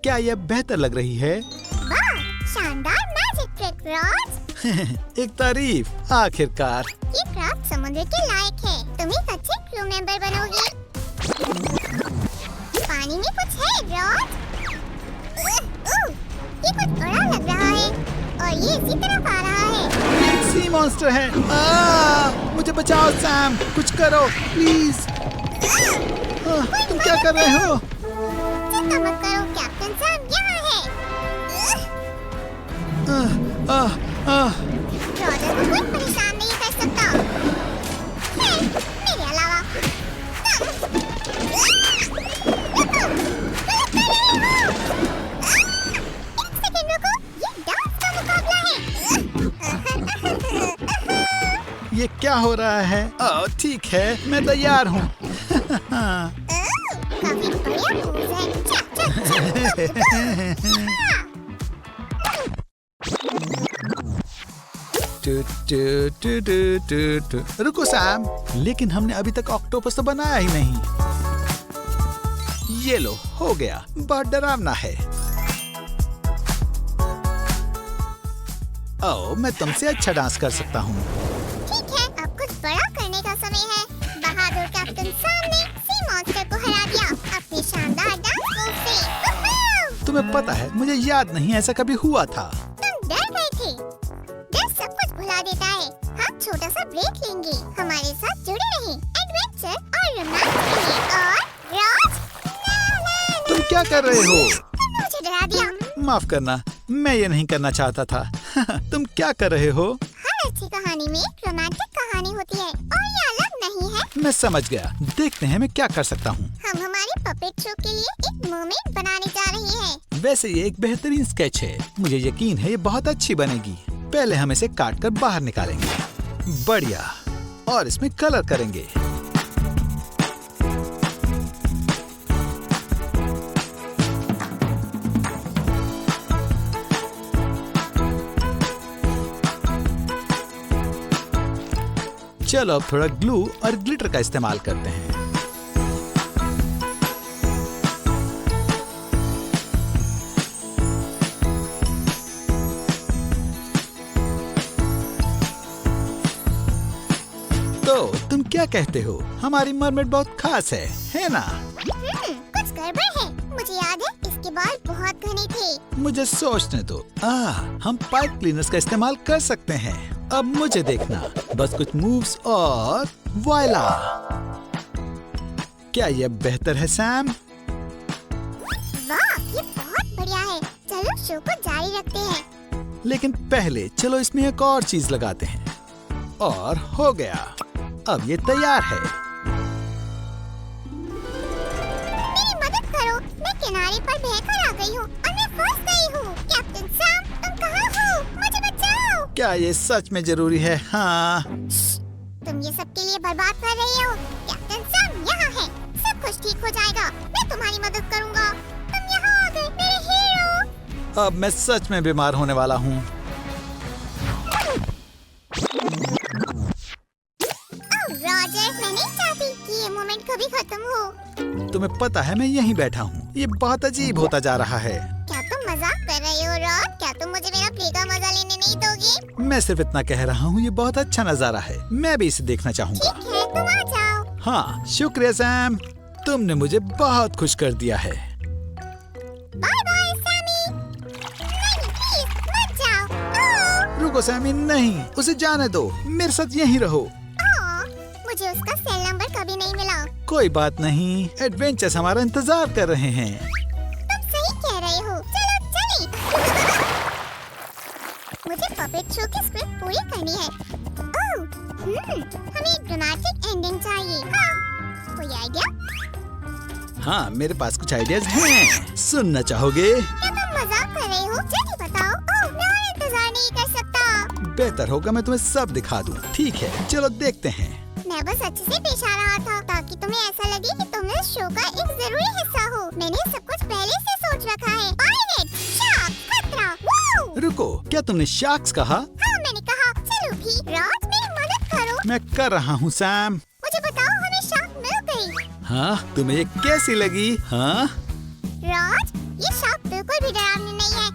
क्या यह बेहतर लग रही है? वाह, शानदार मैजिक ट्रिक राज। एक तारीफ आखिरकार। ये क्राफ्ट समुद्र के लायक है। तुम एक अच्छे क्रू मेंबर बनोगे। पानी में कुछ है राज। ये कुछ बड़ा लग रहा है और ये इसी तरफ आ रहा है। एक सी मॉन्स्टर है। मुझे बचाओ सैम, कुछ करो प्लीज। तुम क्या कर रहे हो? चिंता मत करो, कैप्टन सैम यहाँ है। रॉजर को कोई परेशान नहीं कर सकता, मेरे अलावा। रुको, तुम कर रहे हो। क्या हो रहा है? ओह ठीक है, मैं तैयार हूँ। काफी बढ़िया pose है। रुको सैम, लेकिन हमने अभी तक ऑक्टोपस तो बनाया ही नहीं। ये लो, हो गया। बहुत डरावना है। ओह, मैं तुमसे अच्छा डांस कर सकता हूँ। ठीक है, अब कुछ बड़ा करने का समय है। बहादुर कैप्टन सैम ने सी मॉन्स्टर को हरा दिया अपनी शानदार डांस मूव से। वूहू! तुम्हें पता है, मुझे याद नहीं ऐसा कभी हुआ था। तुम डर गए थे। डर सब कुछ भुला देता है। हम छोटा सा ब्रेक लेंगे। हमारे साथ जुड़े रहें। एडवेंचर और रोमांस के लिए। और राज, तुम क्या कर रहे हो? तुमने मुझे डरा दिया। माफ करना, मैं ये नहीं करना चाहता था। तुम क्या कर रहे हो? हर अच्छी कहानी में एक रोमांटिक कहानी होती है और ये अलग नहीं है। मैं समझ गया। देखते हैं मैं क्या कर सकता हूँ। हम हमारे पपेट शो के लिए एक मोमेंट बनाने जा रहे हैं। वैसे ये एक बेहतरीन स्केच है। मुझे यकीन है ये बहुत अच्छी बनेगी। पहले हम इसे काट कर बाहर निकालेंगे। बढ़िया। और इसमें कलर करेंगे। चलो अब थोड़ा ग्लू और ग्लिटर का इस्तेमाल करते हैं। तो तुम क्या कहते हो? हमारी मरमेड बहुत खास है ना? कुछ गड़बड़ है। मुझे याद है इसके बाल बहुत घने थे। मुझे सोचने दो। हम पाइप क्लीनर्स का इस्तेमाल कर सकते हैं। अब मुझे देखना, बस कुछ मूव्स और वॉइला। क्या ये बेहतर है सैम? वाह, ये बहुत बढ़िया है। चलो शो को जारी रखते हैं। लेकिन पहले चलो इसमें एक और चीज लगाते हैं। और हो गया। अब ये तैयार है। मेरी मदद करो। मैं किनारे पर बहकर आ गई हूँ और मैं फंस गई हूँ। कैप्टन सैम, तुम कहाँ हो? मुझे बचाओ। क्या ये सच में जरूरी है? हाँ। तुम ये सब के लिए बर्बाद कर रही हो। कैप्टन सैम यहाँ है। सब कुछ ठीक हो जाएगा। मैं तुम्हारी मदद करूँगा। तुम यहाँ आ गए, मेरे हीरो। अब मैं सच में बीमार होने वाला हूँ। रॉजर, मैं नहीं चाहती कि ये मोमेंट कभी खत्म हो। तुम्हें पता है मैं यहीं बैठा हूँ। ये बहुत अजीब होता जा रहा है। क्या तुम मजाक कर रहे हो रॉज? क्या तुम मुझे मेरा प्ले का मजा लेने नहीं दोगे? मैं सिर्फ इतना कह रहा हूँ, ये बहुत अच्छा नजारा है। मैं भी इसे देखना चाहूँगा। ठीक है, तुम आ जाओ। हाँ, शुक्रिया सैम। तुमने मुझे बहुत खुश कर दिया है। Bye bye Sammy. नहीं, प्लीज मत जाओ। ओह, रुको सैमी, नहीं, उसे जाने दो। मेरे साथ यहीं रहो। ओह, मुझे उसका सेल नंबर कभी नहीं मिला। कोई बात नहीं, एडवेंचर्स हमारा इंतजार कर रहे हैं। तुम सही कह रहे हो। चलो चलें। मुझे पपेट शो की स्क्रिप्ट पूरी करनी है। ओह, हमें एक ड्रामेटिक एंडिंग चाहिए। हाँ, कोई आइडिया? हाँ, मेरे पास कुछ आइडियाज हैं। सुनना चाहोगे? क्या तुम मजाक कर रहे हो? जल्दी बताओ। ओह, मैं और इंतजार नहीं कर सकता। बेहतर होगा मैं तुम्हें सब दिखा दूं। ठीक है, चलो देखते हैं। मैं बस अच्छे से पेश आ रहा था ताकि तुम्हें ऐसा लगे कि तुम इस शो का एक जरूरी हिस्सा हो। मैंने सब कुछ पहले से सोच रखा है। पायरेट, शार्क, खतरा। वो! रुको, क्या तुमने शार्क्स कहा? हाँ, मैंने कहा। चलो भी, राज मेरी मदद करो। मैं कर रहा हूँ सैम। मुझे बताओ, हमें शार्क मिल गई। हाँ, तुम्हें ये कैसी लगी? हाँ, राज, ये शार्क बिल्कुल भी डरावनी नहीं है।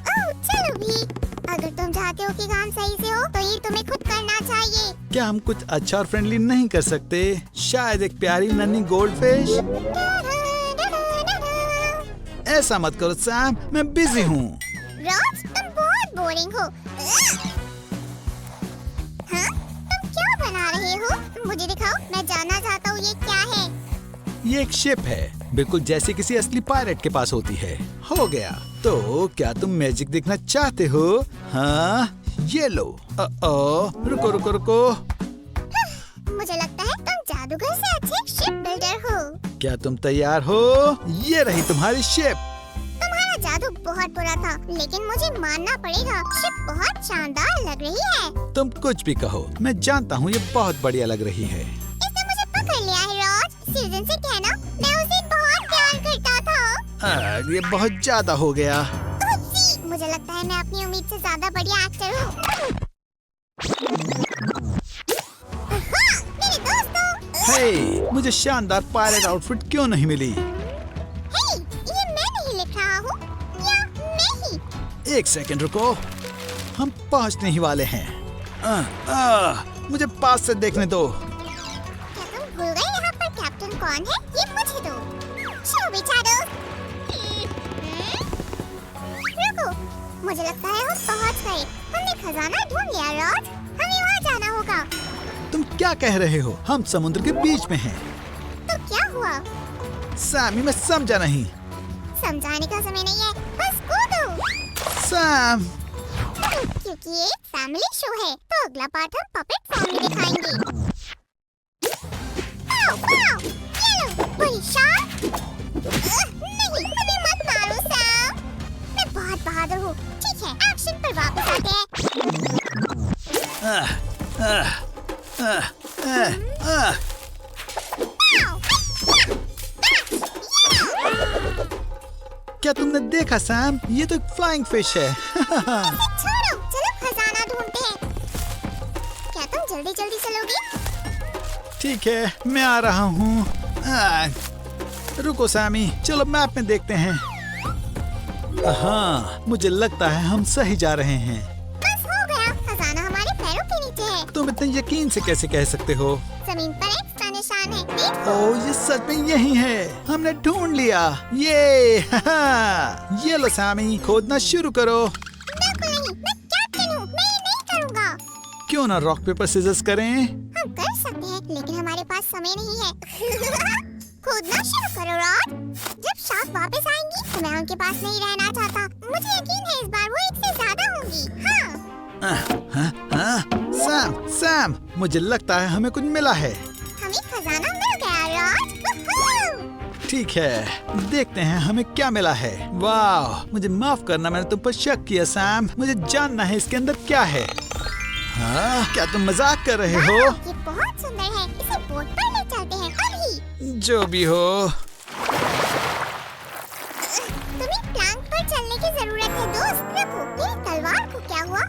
ओह, चलो भी। अगर तुम चाहते हो कि काम सही से हो, तो ये तुम्हें खुद करना चाहिए। क्या हम कुछ अच्छा और फ्रेंडली नहीं कर सकते? शायद एक प्यारी नन्ही गोल्ड फिश। ऐसा मत करो सैम, मैं बिजी हूँ। राज, तुम बहुत बोरिंग हो। हाँ, तुम क्या बना रहे हो? मुझे दिखाओ, मैं जानना चाहता हूँ ये क्या है। ये एक शिप है, बिल्कुल जैसे किसी असली पायलट के पास होती है। हो गया। तो क्या तुम मैजिक देखना चाहते हो? हाँ, ये लो। रुको रुको रुको। मुझे लगता है तुम जादूगर से अच्छे शिप बिल्डर हो। क्या तुम तैयार हो? ये रही तुम्हारी शिप। तुम्हारा जादू बहुत बहुत बुरा था, लेकिन मुझे मानना पड़ेगा, शिप बहुत शानदार लग रही है। तुम कुछ भी कहो, मैं जानता हूँ ये बहुत बढ़िया लग रही है। इसने मुझे पकड़ लिया है रॉज। सीजन से कहना, मैं उसे बहुत प्यार करता था। ये बहुत ज्यादा हो गया। ओप्सी, मुझे लगता है मैं अपनी उम्मीद से ज्यादा बढ़िया एक्टर हूँ। मेरे दोस्तों, हे, मुझे शानदार पायलट आउटफिट क्यों नहीं मिली? हे, ये मैं नहीं लिख रहा हूँ, या मैं ही? एक सेकंड रुको, हम पहुँचने ही वाले हैं। मुझे पास से देखने दो। क्या तुम भूल गए यहाँ पर कैप्टन कौन है? ये मुझे दो। शो बेचारो। रुको, मुझे लगता है हम पहुँच गए। हमने खजाना ढूंढ लिया रॉज। हमें वहाँ जाना होगा। तुम क्या कह रहे हो? हम समुद्र के बीच में हैं। तो क्या हुआ? सैमी, मैं समझा नहीं। समझाने का समय नहीं है, बस कूदो। सैम, क्योंकि ये फैमिली शो है, तो अगला पार्ट हम पपेट फॉर्म में दिखाएंगे। आओ, आओ, ये लो, वही शार्क। नहीं, हमें मत मारो सैम। मैं बहुत बहादुर हूँ। ठीक है, एक्शन पर वापस आते हैं। आओ, क्या तुमने देखा सैम? ये तो एक फ्लाइंग फिश है। छोड़ो, चलो खजाना ढूंढते हैं। क्या तुम जल्दी जल्दी चलोगे? ठीक है, मैं आ रहा हूँ। रुको सैमी, चलो मैप में देखते हैं। हाँ, मुझे लगता है हम सही जा रहे हैं। बस हो गया, खजाना हमारे पैरों के नीचे है। तुम इतने यकीन से कैसे कह सकते हो? जमीन पर एक का निशान है, देखो। ओह, ये सच में यही है। हमने ढूंढ लिया। ये लो सैमी, खोदना शुरू करो। बिल्कुल नहीं, मैं कैप्टन हूँ, मैं ये नहीं करूँगा। क्यों ना रॉक पेपर सिजर्स करें? हम कर सकते हैं, लेकिन हमारे पास समय नहीं है। खोदना शुरू करो रॉड। जब शार्क वापस आएंगी, तो मैं उनके पास नहीं रहना चाहता। मुझे यकीन है इस बार वो एक से ज्यादा होंगी। हाँ, सैम, मुझे लगता है हमें कुछ मिला है। हमें खजाना मिल गया रॉड। ठीक है, देखते हैं हमें क्या मिला है। वाह, मुझे माफ करना, मैंने तुम पर शक किया सैम। मुझे जानना है इसके अंदर क्या है। हाँ, क्या तुम मजाक कर रहे हो? ये बहुत सुंदर है, इसे बोट पर ले चलते हैं अभी। जो भी हो। तुम्हें प्लांक पर चलने की जरूरत है दोस्त। रुको, मेरी तलवार को क्या हुआ?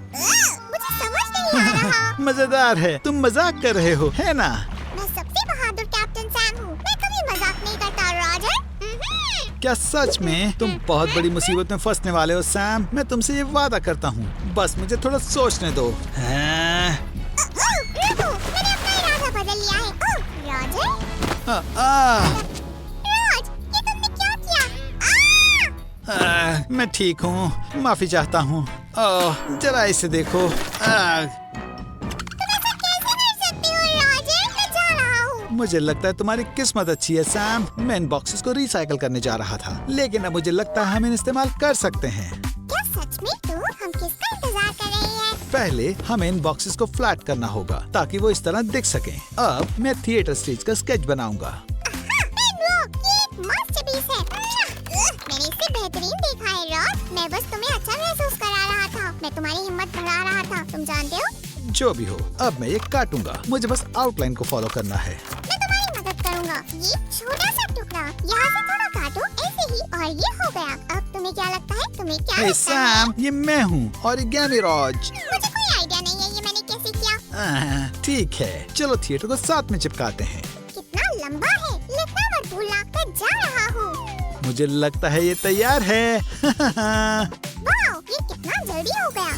मुझे समझ नहीं आ रहा। मजेदार है, तुम मजाक कर रहे हो, है ना? मैं सबसे बहादुर कैप्टन सैम हूँ। मैं कभी मजाक नहीं करता रॉजर। क्या सच में तुम बहुत बड़ी मुसीबत में फंसने वाले हो सैम? मैं तुमसे ये वादा करता हूँ, बस मुझे थोड़ा सोचने दो। हाँ? रुको, मैंने अपना इरादा बदल लिया है। रॉजर, रॉज, ये तुमने क्या किया? मैं ठीक हूँ, माफी चाहता हूँ। जरा इसे देखो। मुझे लगता है तुम्हारी किस्मत अच्छी है सैम। मैं इन बॉक्सेस को रिसाइकल करने जा रहा था, लेकिन अब मुझे लगता है हम इन्हें इस्तेमाल कर सकते हैं। क्या सच में? तो हम किसका इंतजार कर रहे हैं? पहले हमें इन बॉक्सेस को फ्लैट करना होगा ताकि वो इस तरह दिख सकें। अब मैं थिएटर स्टेज का स्केच बनाऊंगा। ये एक मास्टरपीस है। मैंने इससे बेहतरीन देखा है रॉज। मैं बस तुम्हें अच्छा महसूस करा रहा था। मैं तुम्हारी हिम्मत बढ़ा रहा था, तुम जानते हो। जो भी हो, अब मैं ये काटूंगा। मुझे बस आउटलाइन को फॉलो करना है। मैं तुम्हारी मदद करूंगा। ये छोटा सा टुकड़ा यहाँ से थोड़ा काटो, ऐसे ही, और ये हो गया। अब तुम्हें क्या लगता है? तुम्हें क्या हे लगता है? सैम, ये मैं हूँ, ऑरिगेमी रॉज। मुझे कोई आइडिया नहीं है ये मैंने कैसे किया। ठीक है, चलो थिएटर को साथ में चिपकाते हैं। कितना लंबा है, लिखना मत भूलना। मैं जा रहा हूँ। मुझे लगता है ये तैयार है। वाह, ये कितना जल्दी हो गया।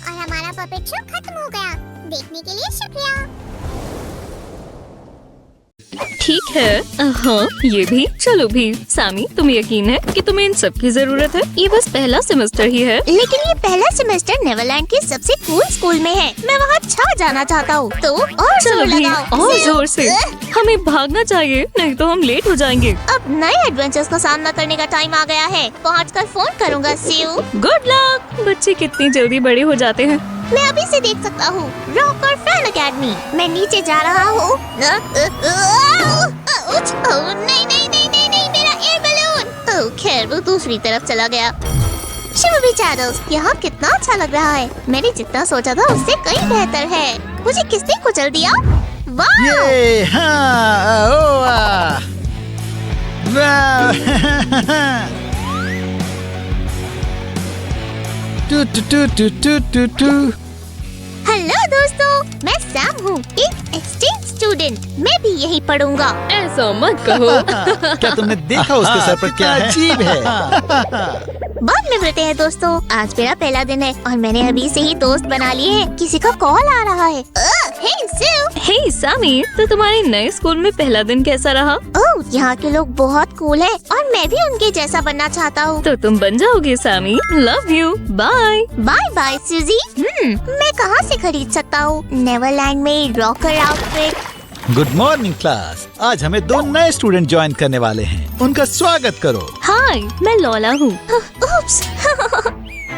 और हमारा पपेट शो खत्म हो गया। देखने के लिए शुक्रिया। ठीक है, हाँ ये भी। चलो भी सामी, तुम्हें यकीन है कि तुम्हें इन सब की जरूरत है? ये बस पहला सेमेस्टर ही है। लेकिन ये पहला सेमेस्टर नेवरलैंड के सबसे कूल स्कूल में है। मैं वहाँ छा जाना चाहता हूँ। तो और चलो जोर भी, लगाओ। और जोर से। हमें भागना चाहिए, नहीं तो हम लेट हो जाएंगे। अब नए एडवेंचर्स का सामना करने का टाइम आ गया है। पहुँचकर फोन करूँगा। सी यू। Good luck. बच्चे कितनी जल्दी बड़े हो जाते हैं। मैं अभी से देख सकता हूँ। रॉक और फैन अकेडमी। मैं नीचे जा रहा हूँ। नहीं नहीं नहीं नहीं नहीं, मेरा एयर बलून। खैर वो दूसरी तरफ चला गया। शिव चारोस, यहाँ कितना अच्छा लग रहा है। मैंने जितना सोचा था उससे कहीं बेहतर है। मुझे किसने कुचल दिया? वाह! ये हाँ, ओ वाह, वाह। टू टू टू टू टू टू टू। हेलो दोस्तों, मैं सैम हूँ, एक एक्सचेंज स्टूडेंट। मैं भी यही पढ़ूंगा। ऐसा मत कहो। क्या तुमने देखा उसके सर पर क्या है? अजीब है। बहुत निवृत्ते हैं दोस्तों। आज मेरा पहला दिन है और मैंने अभी से ही दोस्त बना लिए हैं। किसी का कॉल आ रहा है। हे शिव। हे सामी, तो तुम्हारे नए स्कूल में पहला दिन कैसा रहा? ओह, यहाँ के लोग बहुत कूल हैं और मैं भी उनके जैसा बनना चाहता हूँ। तो तुम बन जाओगे Sammy. Love you, bye. Bye bye Suzy. मैं कहाँ से खरीद सकता हूँ नेवरलैंड में rocker outfit? Good morning class. आज हमें 2 नए स्टूडेंट ज्वाइन करने वाले हैं। उनका स्वागत करो। हाय, मैं लॉला हूँ। उप्स।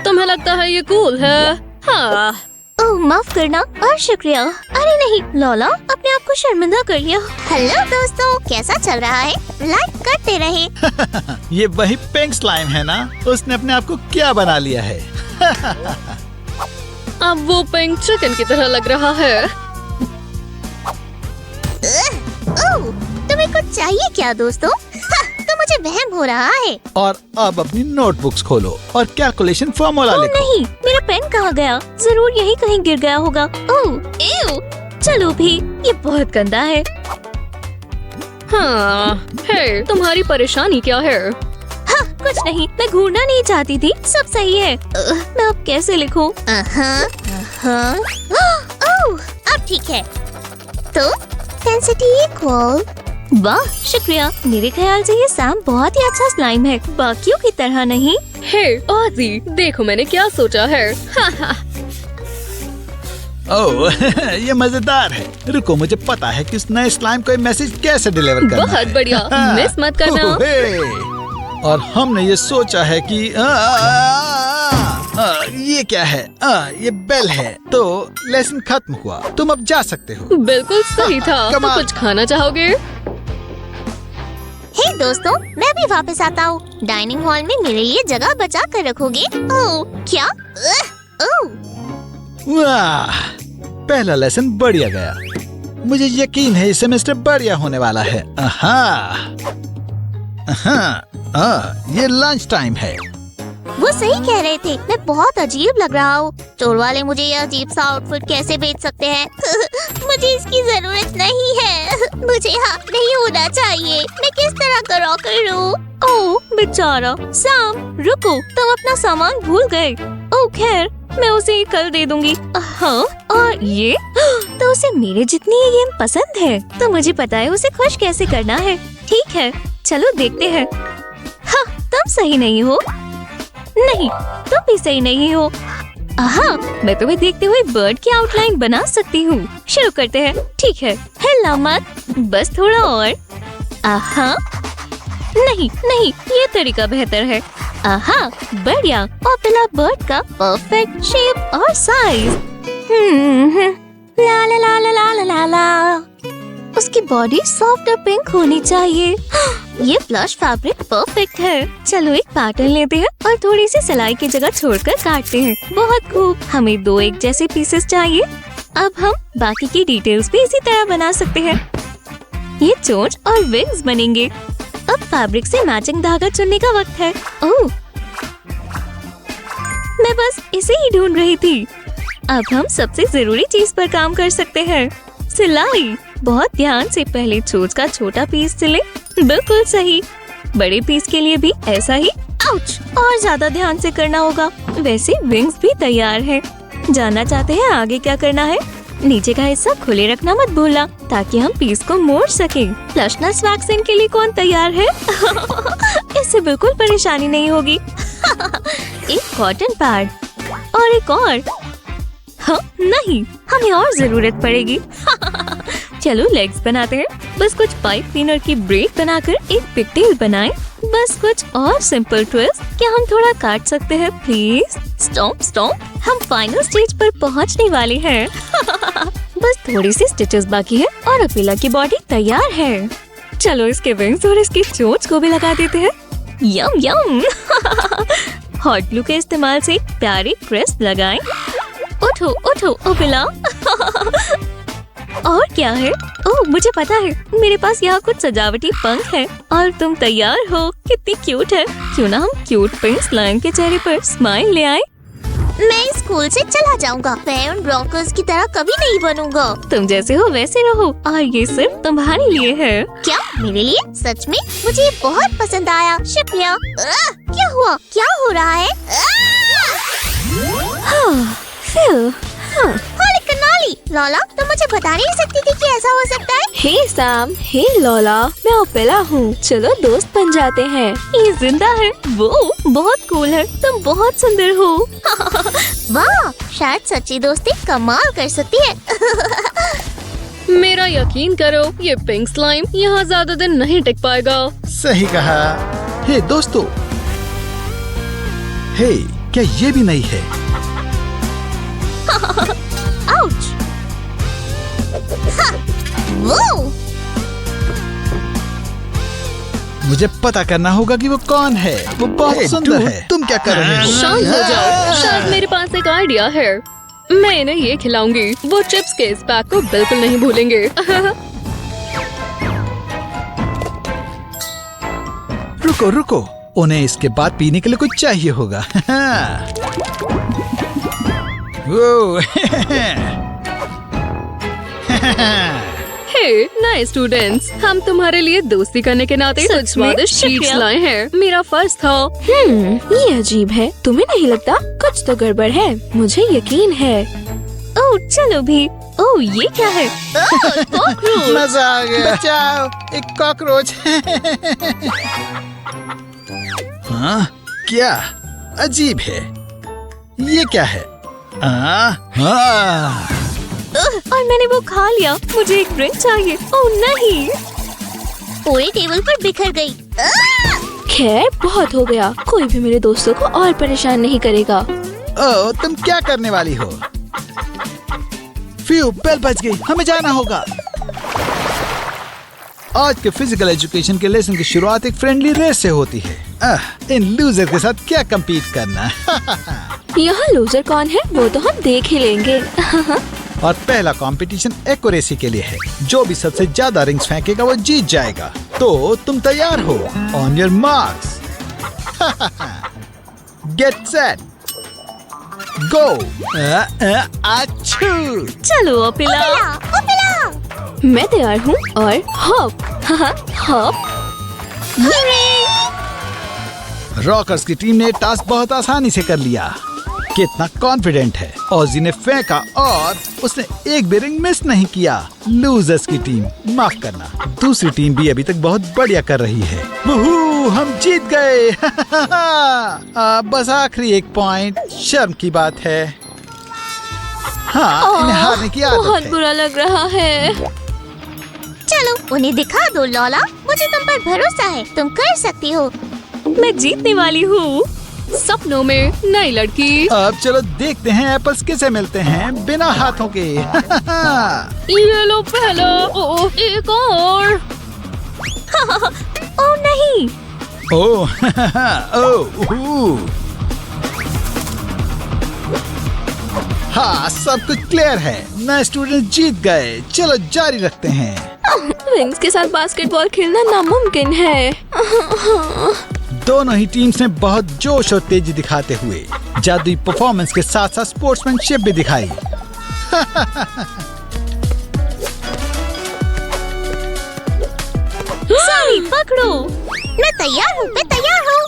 तुम्हें लगता है ये कूल है? हाँ। ओह, माफ करना और शुक्रिया। अरे नहीं लॉला, अपने आप को शर्मिंदा कर लिया। हेलो दोस्तों, कैसा चल रहा है? लाइक करते रहे। ये वही पिंक स्लाइम है ना? उसने अपने आप को क्या बना लिया है? अब वो पिंक चिकन की तरह लग रहा है। ओह, तुम्हें कुछ चाहिए क्या दोस्तों? तो मुझे वहम हो रहा है। और अब अपनी नोटबुक्स खोलो और कैलकुलेशन फॉर्मूला ओह लिखो। नहीं, मेरा पेन कहाँ गया? जरूर यहीं कहीं गिर गया होगा। ओह, एव, चलो भी, ये बहुत गंदा है। हाँ, हे, तुम्हारी परेशानी क्या है? हाँ, कुछ नहीं, मैं घूरना नहीं चाहती थी। सब सही है। मैं अब कैसे लिखूं? ओह, अब ठीक है। तो डेंसिटी इक्वल। वाह, शुक्रिया। मेरे ख्याल से ये सैम बहुत ही अच्छा स्लाइम है, बाकियों की तरह नहीं। हे ऑजी, देखो मैंने क्या सोचा है। ओह, ये मजेदार है। रुको, मुझे पता है कि उस नए स्लाइम को ये मैसेज कैसे डिलीवर करना है। बहुत बढ़िया, मिस मत करना। और हमने ये सोचा है कि ये क्या है? ये बेल है। तो लेसन खत्म हुआ, तुम अब जा सकते हो। बिल्कुल सही था। Come तो on. कुछ खाना चाहोगे? हे दोस्तों, मैं भी वापस आता हूँ। डाइनिंग हॉल में मेरे लिए जगह बचा कर रखोगे? ओह, क्या? ओह, वाह, पहला लेसन बढ़िया गया। मुझे यकीन है ये सेमेस्टर बढ़िया होने वाला है। ये लंच टाइम है। वो सही कह रहे थे। मैं बहुत अजीब लग रहा हूँ। स्टोर वाले मुझे ये अजीब सा आउटफिट कैसे बेच सकते हैं? मुझे इसकी जरूरत नहीं है। मुझे हक नहीं होना चाहिए। मैं किस तरह का रॉकर हूँ? ओह बेचारा सैम, रुको, तुम अपना सामान भूल गए। ओह खैर, मैं उसे कल दे दूंगी। हाँ, और ये तो उसे मेरे जितनी ये गेम पसंद है, तो मुझे पता है उसे खुश कैसे करना है। ठीक है, चलो देखते हैं। हाँ, तुम सही नहीं हो। नहीं, तुम भी सही नहीं हो। हाँ, मैं तुम्हें देखते हुए बर्ड की आउटलाइन बना सकती हूँ। शुरू करते हैं। ठीक है, हिलना मत, बस थोड़ा और। आहा, नहीं नहीं, ये तरीका बेहतर है। आहा, बढ़िया। और पिला बर्ड का परफेक्ट शेप और साइज। ला ला ला ला ला ला ला ला। उसकी बॉडी सॉफ्ट और पिंक होनी चाहिए। ये प्लश फैब्रिक परफेक्ट है। चलो एक पैटर्न लेते हैं और थोड़ी सी सिलाई की जगह छोड़कर काटते हैं। बहुत खूब। हमें 2 एक जैसे पीसेस चाहिए। अब हम बाकी की डिटेल्स भी इसी तरह बना सकते हैं। ये चोंच और विंग्स बनेंगे। अब फैब्रिक से मैचिंग धागा चुनने का वक्त है। ओह, मैं बस इसे ही ढूंढ रही थी। अब हम सबसे जरूरी चीज पर काम कर सकते हैं, सिलाई। बहुत ध्यान से पहले चोंच का छोटा पीस सिले। बिल्कुल सही। बड़े पीस के लिए भी ऐसा ही। आउच, और ज्यादा ध्यान से करना होगा। वैसे विंग्स भी तैयार है। जानना चाहते हैं आगे क्या करना है? नीचे का हिस्सा खुले रखना मत भूलना, ताकि हम पीस को मोड़ सके। फ्लशनेस वैक्सिंग के लिए कौन तैयार है? इससे बिल्कुल परेशानी नहीं होगी। एक कॉटन पैड और एक और। हाँ, नहीं, हमें और जरूरत पड़ेगी। चलो लेग्स बनाते हैं। बस कुछ पाइप क्लीनर की ब्रेक बनाकर एक पिगटेल बनाएं। बस कुछ और सिंपल ट्विस्ट। क्या हम थोड़ा काट सकते हैं प्लीज? Stomp stomp. हम फाइनल स्टेज पर पहुंचने वाले हैं। बस थोड़ी सी स्टिचेस बाकी है और अपेला की बॉडी तैयार है। चलो इसके विंग्स और इसकी चोंच को भी लगा देते हैं। यम यम। हॉट ग्लू के इस्तेमाल से प्यारे क्रिस्प लगाएं। उठो उठो ओपिला। और क्या है? ओह मुझे पता है, मेरे पास यहाँ कुछ सजावटी पंख है और तुम तैयार हो। कितनी क्यूट है। क्यों ना हम क्यूट पिंक स्लाइम के चेहरे पर स्माइल ले आए। मैं स्कूल से चला जाऊंगा। मैं उन ब्रोंकोस की तरह कभी नहीं बनूंगा। तुम जैसे हो वैसे रहो और ये सिर्फ तुम्हारे लिए है। क्या मेरे लिए? सच में? मुझे ये बहुत पसंद आया। शुक्रिया। क्या हुआ? क्या हो रहा है? होली कनाली। लॉला तुम मुझे बता नहीं सकती थी कि ऐसा हो सकता है। हे सैम, हे लॉला, मैं ओपेला हूँ। चलो दोस्त बन जाते हैं। ये जिंदा है। वो बहुत कूल है। तुम बहुत सुंदर हो। वाह, शायद सच्ची दोस्ती कमाल कर सकती है। मेरा यकीन करो, ये पिंक स्लाइम यहाँ ज्यादा दिन नहीं टिक पाएगा। सही कहा। हे दोस्तों, हे क्या ये भी नहीं है? आउच। वो मुझे पता करना होगा कि वो कौन है। वो बहुत सुंदर है। तुम क्या कर रहे हो? शांत हो जाओ। शायद मेरे पास एक आइडिया है। मैं इन्हें ये खिलाऊंगी। वो चिप्स के इस पैक को बिल्कुल नहीं भूलेंगे। रुको रुको, उन्हें इसके बाद पीने के लिए कुछ चाहिए होगा। वो हे नए स्टूडेंट्स, हम तुम्हारे लिए दोस्ती करने के नाते कुछ स्वादिष्ट ट्रीट्स लाए हैं। मेरा फर्ज था। ये अजीब है। तुम्हें नहीं लगता? कुछ तो गड़बड़ है। मुझे यकीन है। ओह चलो भी। ओह ये क्या है? कॉकरोच। मजा आ गया। बचाओ, एक कॉकरोच। हाँ, क्या अजीब है। ये क्या है? हाँ। और मैंने वो खा लिया। मुझे एक ड्रिंक चाहिए। ओह नहीं। पूरी टेबल पर बिखर गई। खैर बहुत हो गया। कोई भी मेरे दोस्तों को और परेशान नहीं करेगा। ओ, तुम क्या करने वाली हो? फ्यू, बेल बज गई। हमें जाना होगा। आज के फिजिकल एजुकेशन के लेसन की शुरुआत एक फ्रेंडली रेस से होती है। इन लूजर के साथ क्या compete करना। यहाँ लूजर कौन है वो तो हम देख ही लेंगे। और पहला कंपटीशन एक्यूरेसी के लिए है। जो भी सबसे ज्यादा रिंग्स फेंकेगा वो जीत जाएगा। तो तुम तैयार हो? On your marks, get set, go. अच्छू। चलो ओपिला। ओपिला। मैं तैयार हूँ और हॉप। हॉप। रॉकर्स की टीम ने टास्क बहुत आसानी से कर लिया। कितना कॉन्फिडेंट है। ऑजी ने फेंका और उसने एक भी रिंग मिस नहीं किया। लूजर्स की टीम, माफ करना, दूसरी टीम भी अभी तक बहुत बढ़िया कर रही है। वूहू, हम जीत गए। बस आखिरी एक पॉइंट। शर्म की बात है। हाँ, इन्हें हारने की आदत बहुत है। बुरा लग रहा है। चलो उन्हें दिखा दो लॉला। मुझे तुम पर भरोसा है। तुम कर सकती हो। मैं जीतने वाली हूँ। सपनों में नई लड़की। अब चलो देखते हैं एप्पल्स कैसे मिलते हैं बिना हाथों के। ये लो पहला। ओह एक और। ओह नहीं। ओह, ओह, हाँ, सब कुछ क्लियर है। नए स्टूडेंट जीत गए। चलो जारी रखते हैं। रिंग्स के साथ बास्केटबॉल खेलना नामुमकिन है। दोनों ही टीम्स ने बहुत जोश और तेजी दिखाते हुए जादुई परफॉर्मेंस के साथ साथ स्पोर्ट्समैनशिप भी दिखाई। सॉरी, पकड़ो। मैं तैयार हूँ। मैं तैयार हूँ।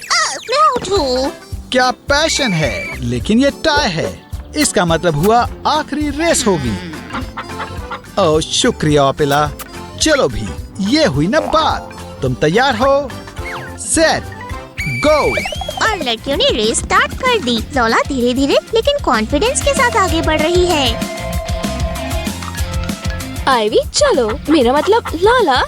मैं उठूँ। क्या पैशन है। लेकिन ये टाई है। इसका मतलब हुआ आखिरी रेस होगी। ओह शुक्रिया ओपेला। चलो भी, ये हुई ना बात। तुम तैयार हो? सेट, गो। और लड़कियों ने रेस स्टार्ट कर दी। लॉला धीरे धीरे लेकिन कॉन्फिडेंस के साथ आगे बढ़ रही है। आईवी चलो, मेरा मतलब लॉला।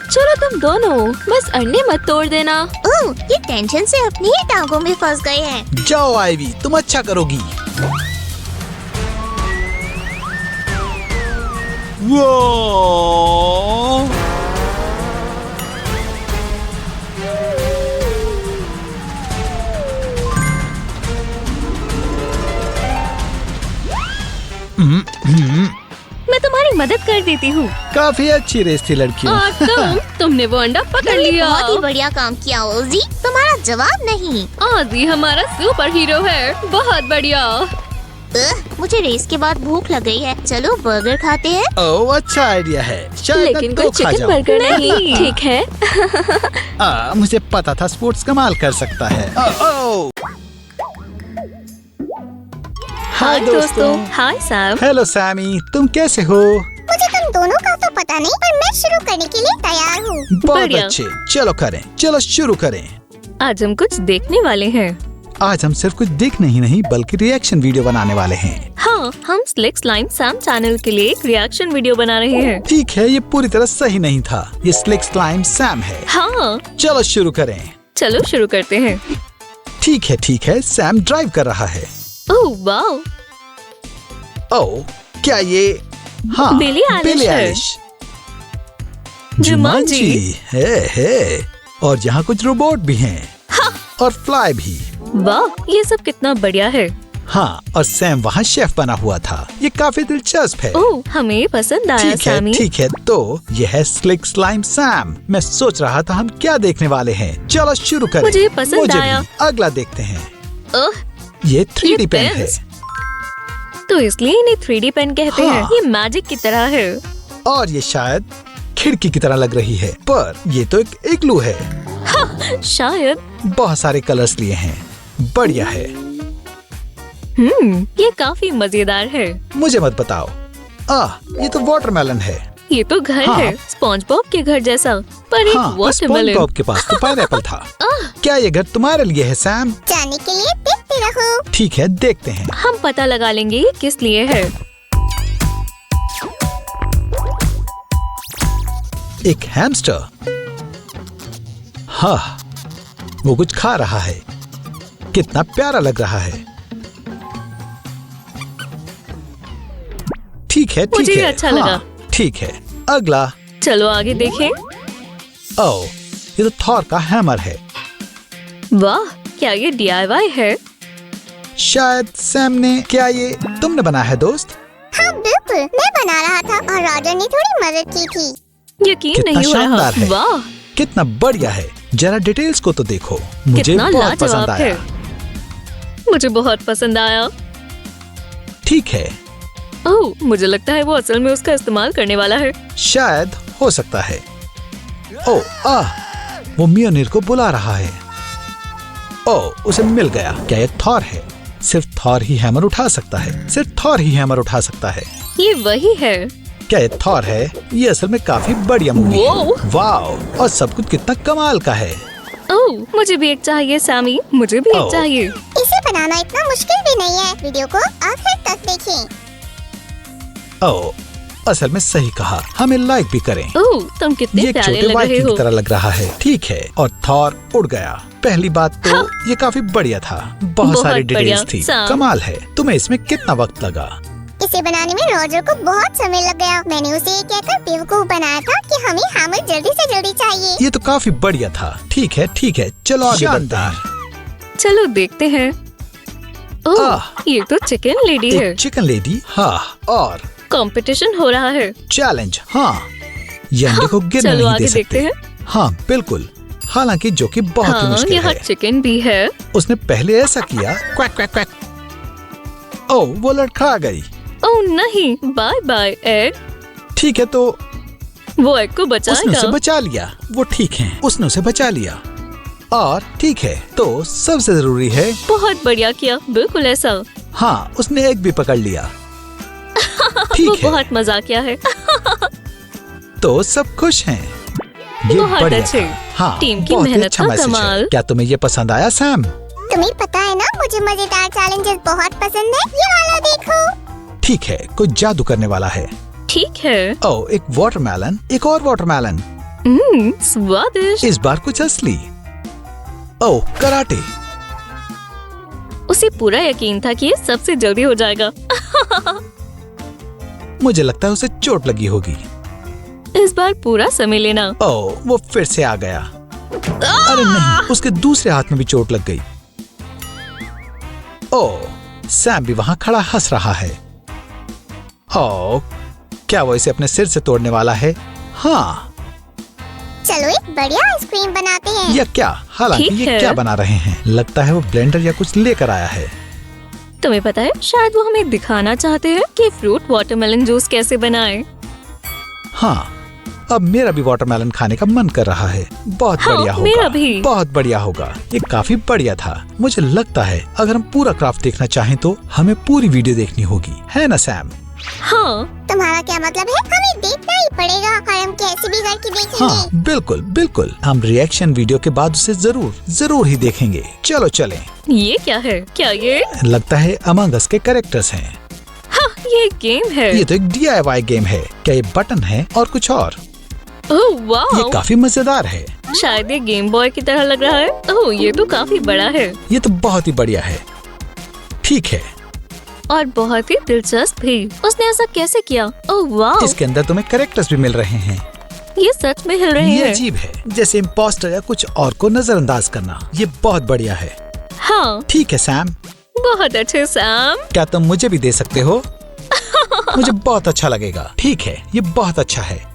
चलो तुम दोनों, बस अंडे मत तोड़ देना। ओह, ये टेंशन से अपनी ही टांगों में फंस गए हैं। जाओ आईवी, तुम अच्छा करोगी। वो तुम्हारी मदद कर देती हूँ। काफी अच्छी रेस थी लड़कियों। और तुमने वो अंडा पकड़ लिया। बहुत ही बढ़िया काम किया ओजी, तुम्हारा जवाब नहीं। ऑजी हमारा सुपर हीरो है, बहुत बढ़िया। मुझे रेस के बाद भूख लग गई है, चलो बर्गर खाते हैं। ओह अच्छा आइडिया है, शायद लेकिन मैं कोई दो खा चिकन जाऊं। बर्गर नहीं। ठीक है। मुझे पता था स्पोर्ट्स कमाल कर सकता है। हाय दोस्तों। हाय सैम। हेलो सैमी, तुम कैसे हो? मुझे तुम दोनों का तो पता नहीं, पर मैं शुरू करने के लिए तैयार हूँ। बहुत बढ़िया। अच्छे, चलो करें, चलो शुरू करें। आज हम कुछ देखने वाले हैं। आज हम सिर्फ कुछ देखने ही नहीं बल्कि रिएक्शन वीडियो बनाने वाले हैं। हाँ, हम स्लिक स्लाइम सैम चैनल के लिए एक रिएक्शन वीडियो बना रहे हैं। ठीक है, ये पूरी तरह सही नहीं था, ये स्लिक स्लाइम सैम है। हाँ, चलो शुरू करें। चलो शुरू करते हैं। ठीक है, सैम ड्राइव कर रहा है। ओह वाओ, ओह क्या ये? हाँ, बिली आइलिश है। आइलिश। जुमांजी। है। और यहाँ कुछ रोबोट भी हैं। और फ्लाई भी। वाह, ये सब कितना बढ़िया है। हाँ, और सैम वहाँ शेफ बना हुआ था। ये काफी दिलचस्प है। ओह, हमें पसंद आया सैमी। ठीक है, तो ये है स्लिक स्लाइम सैम। मैं सोच रहा था हम क्या देखने वाले हैं। चलो शुरू करें। मुझे पसंद मुझे आया। भी। अगला देखते हैं। ओह, ये 3D ये पेन है। पेन्स। तो इसलिए इन्हें 3D पेन कहते हैं। हाँ। ये मैजिक की तरह है। और ये शायद खिड़की की तरह लग रही है, पर ये तो एक इग्लू है। शायद। बहुत सारे कलर्स लिए हैं, बढ़िया है। ये काफी मजेदार है। मुझे मत बताओ। ये तो वाटरमेलन है। ये तो घर हाँ। है, स्पॉन्ज बॉब के घर जैसा, पर एक हाँ, पर स्पॉन्ज वाटरमेलन। बॉब के पास तो पाइनएप्पल था। क्या ये घर तुम्हारे लिए है सैम? जाने के लिए देखते रहो। ठीक है, देखते हैं। हम पता लगा लेंगे ये किस लिए है। एक हैमस्टर। हाँ, वो कुछ खा रहा है। कितना प्यारा लग रहा है। ठीक है, मुझे भी अच्छा लगा। ठीक है, अगला। चलो आगे देखें। ओह, ये तो थॉर का हैमर है। वाह, क्या ये DIY है? शायद सैम ने। क्या ये तुमने बनाया है दोस्त? हाँ बिल्कुल, मैं बना रहा था और रॉजर ने थोड़ी मदद की थी। यकीन कितना नहीं हो रहा। शानदार है। वाह, कितना बढ़िया है। जरा डिटेल्स को तो देखो। मुझे कितना बहुत पसंद लाजवाब है। आया। मुझे बहुत पसंद आया। ठीक है, ओह, मुझे लगता है वो असल में उसका इस्तेमाल करने वाला है। शायद हो सकता है। ओह, वो मियोनिर को बुला रहा है। ओह, उसे मिल गया। क्या ये थॉर है? सिर्फ थॉर ही हैमर उठा सकता है। सिर्फ थॉर ही हैमर उठा सकता है। ये वही है। क्या ये थॉर है? ये असल में काफी बढ़िया मूवी है। वो। वाओ, और सब कुछ कितना कमाल का है। ओह, मुझे भी एक चाहिए सैमी, मुझे भी एक ओह। चाहिए। इसे बनाना इतना मुश्किल भी नहीं है। वीडियो को आखिर तक देखें। ओह, असल में सही कहा। हमें लाइक भी करें। ओह, तुम कितने ये एक प्यारे छोटे लग रहे वाइकिंग हो। की तरह लग रहा है। ठीक है, और थॉर उड़ गया। पहली बात तो ये काफी बढ़िया था। बहुत सारी बढ़िया, डिटेल्स थी। सैम। कमाल है। तुम्हें इसमें कितना वक्त लगा? इसे बनाने में रॉजर को बहुत समय लग गया। मैंने उसे ये कहकर बेवकूफ बनाया था कि हमें हैमर जल्दी से जल्दी चाहिए। ये तो काफी बढ़िया था। ठीक है, चलो आगे बढ़ते हैं। चलो देखते हैं। ओह, आह। ये तो चिकन लेडी है। एक चिकन लेडी। हाँ, और कंपटीशन हो रहा है। चैलेंज। हाँ, ये अंडे को गिरने चलो नहीं आगे दे सकते। देखते हैं। हाँ बिल्कुल, हालांकि जो कि बहुत ही हाँ, मुश्किल यहाँ है। चिकन भी है। उसने पहले ऐसा किया। Quack quack quack. ओह, वो लड़खड़ा गई। ओह नहीं, बाय बाय एग। ठीक है, तो वो एग को उसने बचाएगा। उसे बचा लिया। वो ठीक है, उसने उसे बचा लिया। और ठीक है, तो सबसे जरूरी है। बहुत बढ़िया किया, बिल्कुल ऐसा। हाँ, उसने एग भी पकड़ लिया। वो ठीक है, बहुत मजाकिया है। तो सब खुश हैं। ये बहुत बढ़िया अच्छे। था। हाँ, टीम की बहुत ही मेहनत अच्छा का मैसेज है। कमाल। क्या तुम्हें ये पसंद आया सैम? तुम्हें पता है ना, मुझे मजेदार चैलेंजेस बहुत पसंद है। ये वाला देखो। ठीक है, कोई जादू करने वाला है। ठीक है। ओह, एक वाटरमेलन, एक और वाटरमेलन। स्वादिष्ट। इस बार कुछ असली। ओह, कराटे। उसे पूरा यकीन था कि ये सबसे जल्दी हो जाएगा। मुझे लगता है उसे चोट लगी होगी। इस बार पूरा समय लेना। ओह, वो फिर से आ गया। अरे नहीं, उसके दूसरे हाथ में भी चोट लग गई। ओह, सैम भी वहाँ खड़ा हंस रहा है। ओह, क्या वो इसे अपने सिर से तोड़ने वाला है? हाँ, चलो एक बढ़िया आइसक्रीम बनाते हैं। या क्या? हालांकि ठीक ये है। क्या बना रहे हैं? लगता है वो ब्लेंडर या कुछ लेकर आया है। तुम्हें पता है, शायद वो हमें दिखाना चाहते हैं कि फ्रूट वाटरमेलन जूस कैसे बनाएं। हाँ, अब मेरा भी वाटरमेलन खाने का मन कर रहा है। बहुत हाँ, बढ़िया होगा। मेरा भी। बहुत बढ़िया होगा। ये काफी बढ़िया था। मुझे लगता है अगर हम पूरा क्राफ्ट देखना चाहें तो हमें पूरी वीडियो देखनी होगी, है ना सैम? हाँ, तुम्हारा क्या मतलब है? हमें देखना ही पड़ेगा और हम कैसे भी करके देखेंगे। हाँ, बिल्कुल बिल्कुल। हम रिएक्शन वीडियो के बाद उसे जरूर ही देखेंगे। चलो चलें। ये क्या है? क्या ये? लगता है अमंग अस के कैरेक्टर्स हैं। हाँ, ये गेम है। ये तो एक DIY गेम है। क्या ये बटन है और कुछ और? ओह ये वाह, काफी मजेदार है। शायद ये गेम बॉय की तरह लग रहा है। ओह, ये तो काफी बड़ा है ये तो बहुत ही बढ़िया है। ठीक है, और बहुत ही दिलचस्प भी। उसने ऐसा कैसे किया? ओह वाह, इसके अंदर तुम्हें कैरेक्टर्स भी मिल रहे हैं। ये सच में हिल रहे ये हैं। अजीब है, जैसे इम्पोस्टर या कुछ और को नजरअंदाज करना। ये बहुत बढ़िया है। हाँ, ठीक है सैम, बहुत अच्छे सैम। क्या तुम मुझे भी दे सकते हो? मुझे बहुत अच्छा लगेगा। ठीक है, ये बहुत अच्छा है।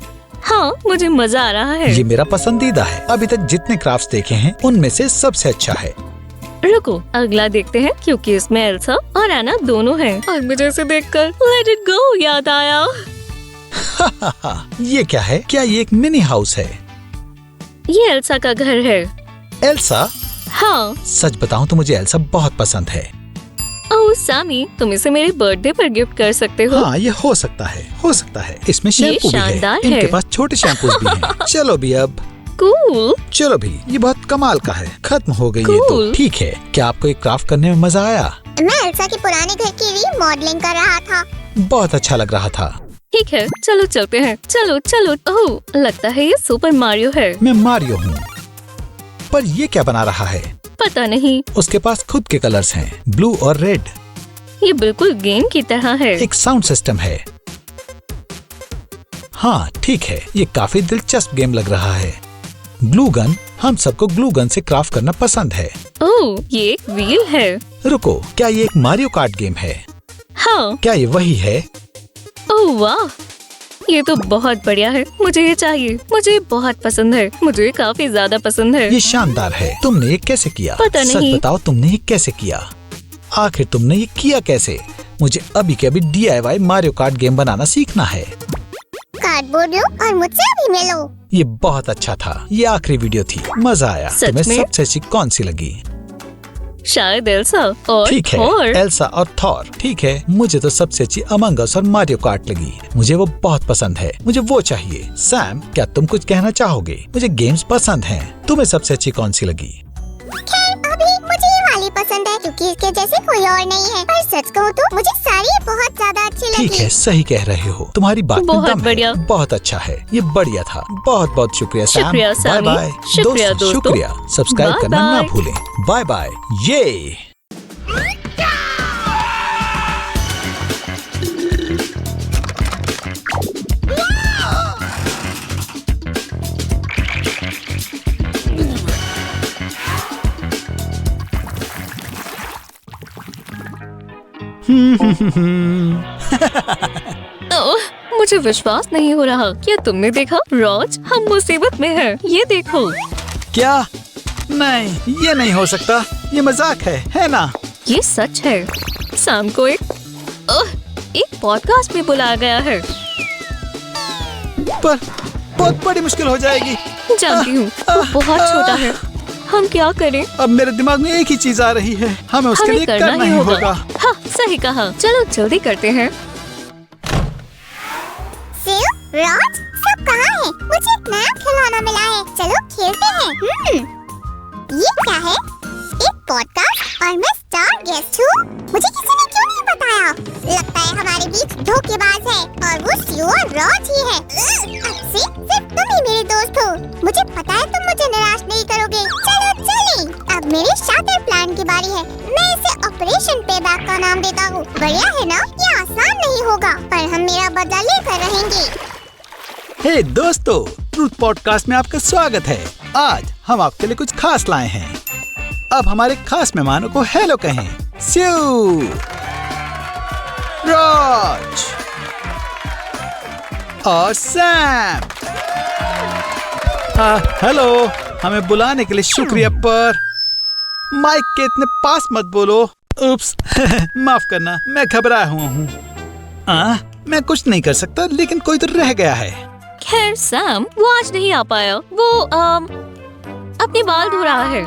हाँ, मुझे मजा आ रहा है। ये मेरा पसंदीदा है। अभी तक जितने क्राफ्ट्स देखे हैं उनमें से सबसे अच्छा है। रुको, अगला देखते हैं, क्योंकि इसमें एल्सा और एना दोनों हैं। और मुझे इसे देखकर लेट इट गो याद आया। ये क्या है? क्या ये एक मिनी हाउस है? ये एल्सा का घर है। एल्सा? हाँ। सच बताऊं तो मुझे एल्सा बहुत पसंद है। ओह सैमी, तुम इसे मेरे बर्थडे पर गिफ्ट कर सकते हो। हाँ, ये हो सकता है, हो सकता है। इसमें शैम्पू भी है। शानदार है। इनके पास छोटे शैम्पूज भी हैं। चलो भी अब। कूल। चलो भी, ये बहुत कमाल का है। खत्म हो गई ये तो। Cool. ठीक है, क्या आपको ये क्राफ्ट करने में मजा आया? मैं एल्सा के पुराने घर की रीमॉडलिंग कर रहा था। बहुत अच्छा लग रहा था। ठीक है, चलो चलते हैं। चलो चलो। ओह, लगता है ये सुपर मारियो है। मैं मारियो हूँ। पर ये क्या बना रहा है? पता नहीं, उसके पास खुद के कलर्स हैं, ब्लू और रेड। ये बिल्कुल गेम की तरह है। एक साउंड सिस्टम है। हाँ ठीक है, ये काफी दिलचस्प गेम लग रहा है। ग्लू गन, हम सबको ग्लू गन से क्राफ्ट करना पसंद है। ओह, ये एक व्हील है। रुको, क्या ये एक मारियो कार्ट गेम है? हाँ। क्या ये वही है? ओह वाह, ये तो बहुत बढ़िया है। मुझे ये चाहिए। मुझे ये बहुत पसंद है। मुझे ये काफी ज्यादा पसंद है। ये शानदार है। तुमने ये कैसे किया? पता सच नहीं। बताओ, तुमने ये कैसे किया? आखिर तुमने ये किया कैसे? मुझे अभी के अभी DIY मारियो कार्ट गेम बनाना सीखना है। कार्डबोर्ड लो और मुझसे अभी मिलो। ये बहुत अच्छा था। ये आखिरी वीडियो थी, मजा आया। सच तुम्हें में? सबसे अच्छी कौन सी लगी? शायद एल्सा और ठीक है, थॉर। एल्सा और थॉर। ठीक है, मुझे तो सबसे अच्छी अमंग अस और मारियो कार्ट लगी। मुझे वो बहुत पसंद है। मुझे वो चाहिए। सैम, क्या तुम कुछ कहना चाहोगे? मुझे गेम्स पसंद हैं। तुम्हें सबसे अच्छी कौन सी लगी? खैर अभी मुझे ये वाली पसंद है क्योंकि इसके जैसे कोई और नहीं है। पर सच कहूँ तो मुझे सारी बहुत ज्यादा अच्छी लगी। ठीक है, सही कह रहे हो। तुम्हारी बात में बहुत दम है। बढ़िया। बहुत अच्छा है। ये बढ़िया था। बहुत बहुत शुक्रिया सैम। शुक्रिया, बाय सैमी। बाय। शुक्रिया, दोस्तों। शुक्रिया। सब्सक्राइब बाय करना ना बाय। भूलें। Bye bye. ये ओह, मुझे विश्वास नहीं हो रहा। क्या तुमने देखा? रॉज, हम मुसीबत में हैं। ये देखो। क्या? नहीं, ये नहीं हो सकता। ये मजाक है ना? ये सच है। शाम को एक पॉडकास्ट में बुलाया गया है। पर बहुत बड़ी मुश्किल हो जाएगी। जानती हूँ, वो बहुत छोटा है। हम क्या करें? अब मेरे दिमाग में एक ही चीज आ रही है। हमें उसके हमें लिए करना ही होगा। हाँ, सही कहा। चलो जल्दी करते हैं। सिल, रॉज, सब कहाँ हैं? मुझे एक नया खिलौना मिला है। चलो खेलते हैं। ये क्या है? एक पॉडकास्ट और मैं स्टार गेस्ट हूँ। मुझे किसी ने क्यों नहीं बताया? लगता है हमारे बीच धोखेबाज है और वो सिल और रॉज ही है। अब से सिर्फ तुम ही मेरे दोस्त हो। मुझे पता है तुम मुझे निराश नहीं करोगे। चलो चलें। अब मेरे शातिर प्लान की बारी है। मैं इसे ऑपरेशन पेबैक का नाम देता हूँ। बढ़िया है ना? ये आसान नहीं होगा, पर हम मेरा बदला लेकर रहेंगे। हे दोस्तों, ट्रूथ पॉडकास्ट में आपका स्वागत है। आज हम आपके लिए कुछ खास लाए हैं। अब हमारे खास मेहमानों को हेलो कहें। स्यू, रॉज, और सैम। हेलो, हमें बुलाने के लिए शुक्रिया, पर माइक के इतने पास मत बोलो। उप्स, माफ करना, मैं घबराया हुआ हूँ। मैं कुछ नहीं कर सकता, लेकिन कोई तो रह गया है। खैर सैम, वो आज नहीं आ पाया। वो अपने बाल धो रहा है।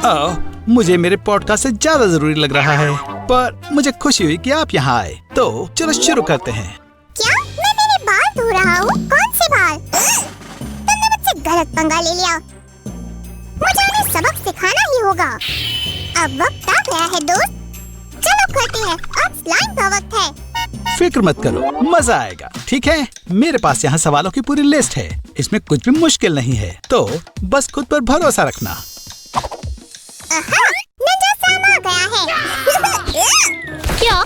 मुझे मेरे पॉडकास्ट से ज्यादा जरूरी लग रहा है, पर मुझे खुशी हुई कि आप यहाँ आए। तो चलो शुरू करते हैं। क्या मैं मेरे बाल धो रहा हूँ? कौन से बाल? तुमने मुझसे गलत पंगा ले लिया। मुझे उन्हें सबक सिखाना ही होगा। अब वक्त आ गया है दोस्त, चलो करते हैं। अब स्लाइम का वक्त है। फिक्र मत करो, मजा आएगा। ठीक है, मेरे पास यहाँ सवालों की पूरी लिस्ट है। इसमें कुछ भी मुश्किल नहीं है, तो बस खुद पर भरोसा रखना। निंजा सैम आ गया है। क्या?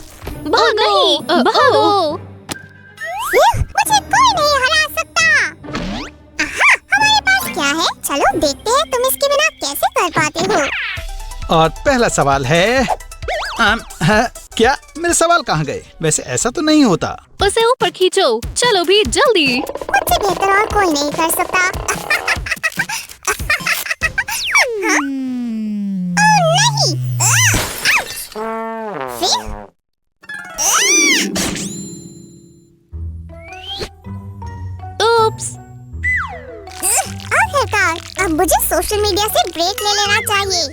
भागो, भागो। मुझे कोई नहीं हरा सकता। हमारे पास क्या है? चलो देखते हैं तुम इसके बिना कैसे कर पाते हो। और पहला सवाल है, क्या मेरे सवाल कहाँ गए? वैसे ऐसा तो नहीं होता। उसे ऊपर खींचो। चलो भी जल्दी। मुझसे बेहतर और कोई नहीं कर सकता। नहीं। उप्स। आखिरकार अब मुझे सोशल मीडिया से ब्रेक ले लेना चाहिए।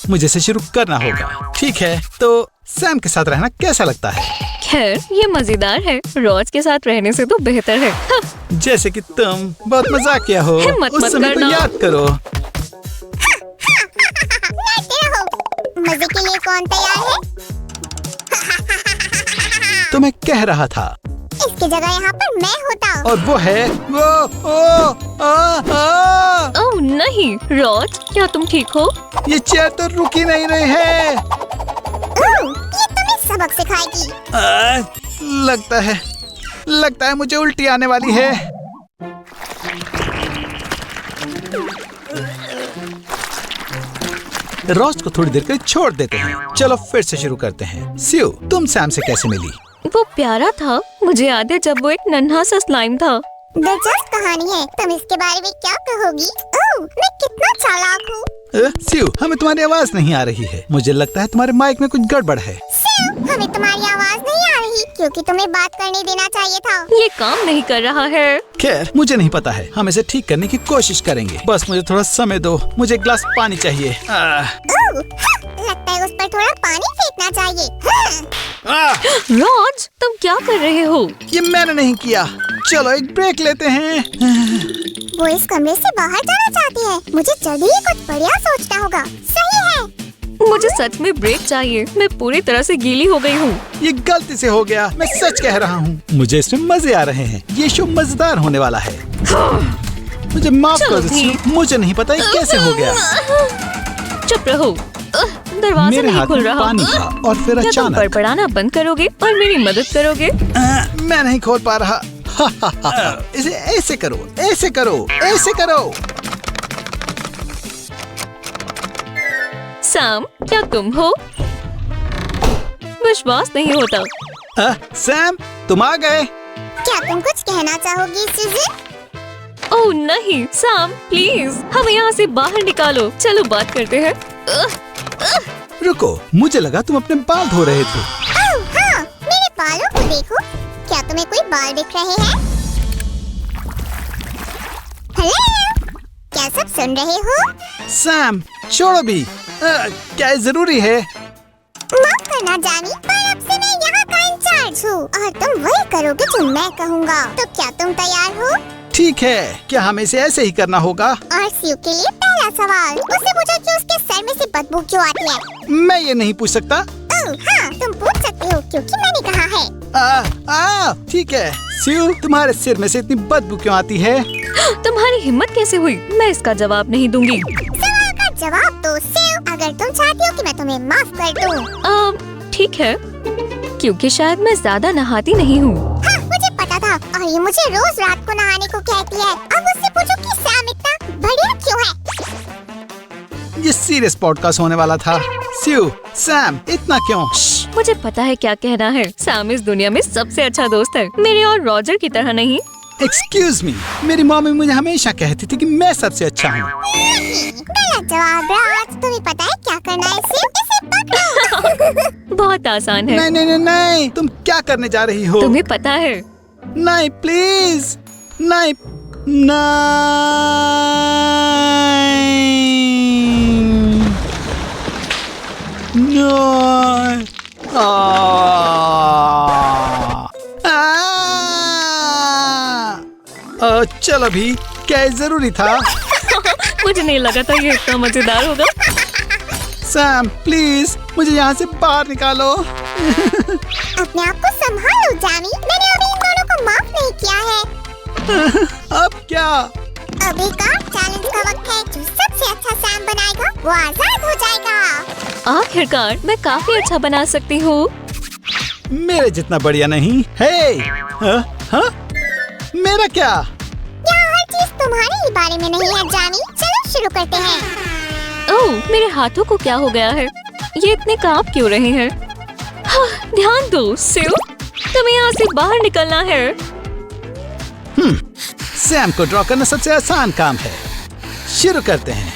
मुझे से शुरू करना होगा। ठीक है, तो सैम के साथ रहना कैसा लगता है? खैर, ये मजेदार है। रोज के साथ रहने से तो बेहतर है। जैसे कि तुम बहुत मजाक किया हो। हिम्मत उस मत समय को करना। याद करो। लड़ते रहो। मजे के लिए कौन तैयार है? तो मैं कह रहा था, इसकी जगह यहाँ पर मैं होता। और वो है ओह नहीं, रोज, क्या तुम ठीक हो? ये चेयर तो रुक ही नहीं रही है। ये तुम्हें सबक सिखाएगी। लगता है मुझे उल्टी आने वाली है। रोस्ट को थोड़ी देर के लिए छोड़ देते हैं। चलो फिर से शुरू करते हैं। सियो, तुम सैम से कैसे मिली? वो प्यारा था। मुझे याद है जब वो एक नन्हा सा स्लाइम था। दिलचस्प कहानी है। तुम इसके बारे में क्या कहोगी? ओह, मैं कितना चालाक हूँ। सियो, हमें तुम्हारी आवाज नहीं आ रही है। मुझे लगता है तुम्हारे माइक में कुछ गड़बड़ है। सियो, हमें तुम्हारी आवाज नहीं आ रही, क्योंकि तुम्हें बात करने देना चाहिए था। ये काम नहीं कर रहा है। खैर, मुझे नहीं पता है। हम इसे ठीक करने की कोशिश करेंगे। बस मुझे थोड़ा समय दो। मुझे एक गिलास पानी चाहिए। लगता है उस पर थोड़ा पानी फेंकना चाहिए। रोज, तुम क्या कर रहे हो? ये मैंने नहीं किया। चलो एक ब्रेक लेते हैं। वो इस कमरे से बाहर जाना चाहती है। मुझे जल्दी ही कुछ बढ़िया सोचना होगा। सही है। मुझे सच में ब्रेक चाहिए। मैं पूरी तरह से गीली हो गई हूँ। ये गलती से हो गया, मैं सच कह रहा हूँ। मुझे इसमें मजे आ रहे हैं। ये शो मजेदार होने वाला है। मुझे माफ कर दो, मुझे नहीं पता ये कैसे हो गया। चुप रहो। दरवाजा मेरे नहीं हाथ खुल में रहा। पानी था और फिर क्या तुम अचानक बड़बड़ाना बंद करोगे और मेरी मदद करोगे? मैं नहीं खोल पा रहा। इसे ऐसे करो, ऐसे करो, ऐसे करो। सैम, क्या तुम हो? विश्वास नहीं होता। सैम, तुम आ गए। क्या तुम कुछ कहना चाहोगी सुज़न? ओह नहीं, सैम प्लीज हमें यहाँ से बाहर निकालो। चलो बात करते हैं। रुको, मुझे लगा तुम अपने बाल धो रहे थे। ओह हाँ, मेरे बालों को देखो। क्या तुम्हें कोई बाल दिख रहे हैं? हेलो, क्या सब सुन रहे हो? सैम, छोड़ो भी। क्या ये जरूरी है? माफ करना जानी, पर अब से मैं यहाँ का इंचार्ज हूँ और तुम वही करोगे जो मैं कहूँगा। तो क्या तुम तैयार हो? ठीक है, क्या हमें इसे ऐसे ही करना होगा? और सियो के लिए पहला सवाल, उससे पूछो कि उसके सर में से बदबू क्यों आती है। मैं ये नहीं पूछ सकता। ओह हाँ, तुम पूछ सकते हो क्योंकि मैंने कहा है। ठीक है। सियो, तुम्हारे सिर में से इतनी बदबू क्यों आती है? तुम्हारी हिम्मत कैसे हुई? मैं इसका जवाब नहीं दूंगी। सवाल का जवाब दो सियो, अगर तुम चाहती हो कि मैं तुम्हें माफ कर दूं। ठीक है, क्योंकि शायद मैं ज्यादा नहाती नहीं हूँ। हाँ, मुझे पता था और ये मुझे रोज रात को नहाने को कहती है। अब उससे पूछो कि सैम इतना बढ़िया क्यों है। ये सीरियस पॉडकास्ट होने वाला था। सियो, सैम इतना क्यों? मुझे पता है क्या कहना है। सैम इस दुनिया में सबसे अच्छा दोस्त है, मेरे और रॉजर की तरह नहीं। एक्सक्यूज मी, मेरी मम्मी मुझे हमेशा कहती थी कि मैं सबसे अच्छा हूँ। गलत जवाब राज। तुम्हें पता है क्या करना है? सिर्फ इसे पकड़ो। बहुत आसान है। नहीं नहीं नहीं नहीं, तुम क्या करने जा रही हो? तुम्हें पता है। नहीं प्लीज, नहीं नहीं नहीं। चलो भी, क्या ये जरूरी था? मुझे नहीं लगा था ये इतना मजेदार होगा। सैम प्लीज मुझे यहाँ से बाहर निकालो। अपने आप को संभालो जानी। मैंने अभी इन दोनों को माफ नहीं किया है। अब क्या? अभी का चैलेंज का वक्त है। जो सबसे अच्छा सैम बनाएगा वो आजाद हो जाएगा। आखिरकार मैं काफी अच्छा बना सकती हूँ। मेरे जितना बढ़िया नहीं है। हाँ? मेरा क्या? यहाँ हर चीज तुम्हारे ही बारे में नहीं है जानी। चलो शुरू करते हैं। ओह, मेरे हाथों को क्या हो गया है? ये इतने कांप क्यों रहे हैं? हाँ, ध्यान दो सिउ, तुम्हें यहाँ से बाहर निकलना है। सैम को ड्रॉ करना सबसे आसान काम है। शुरू करते हैं।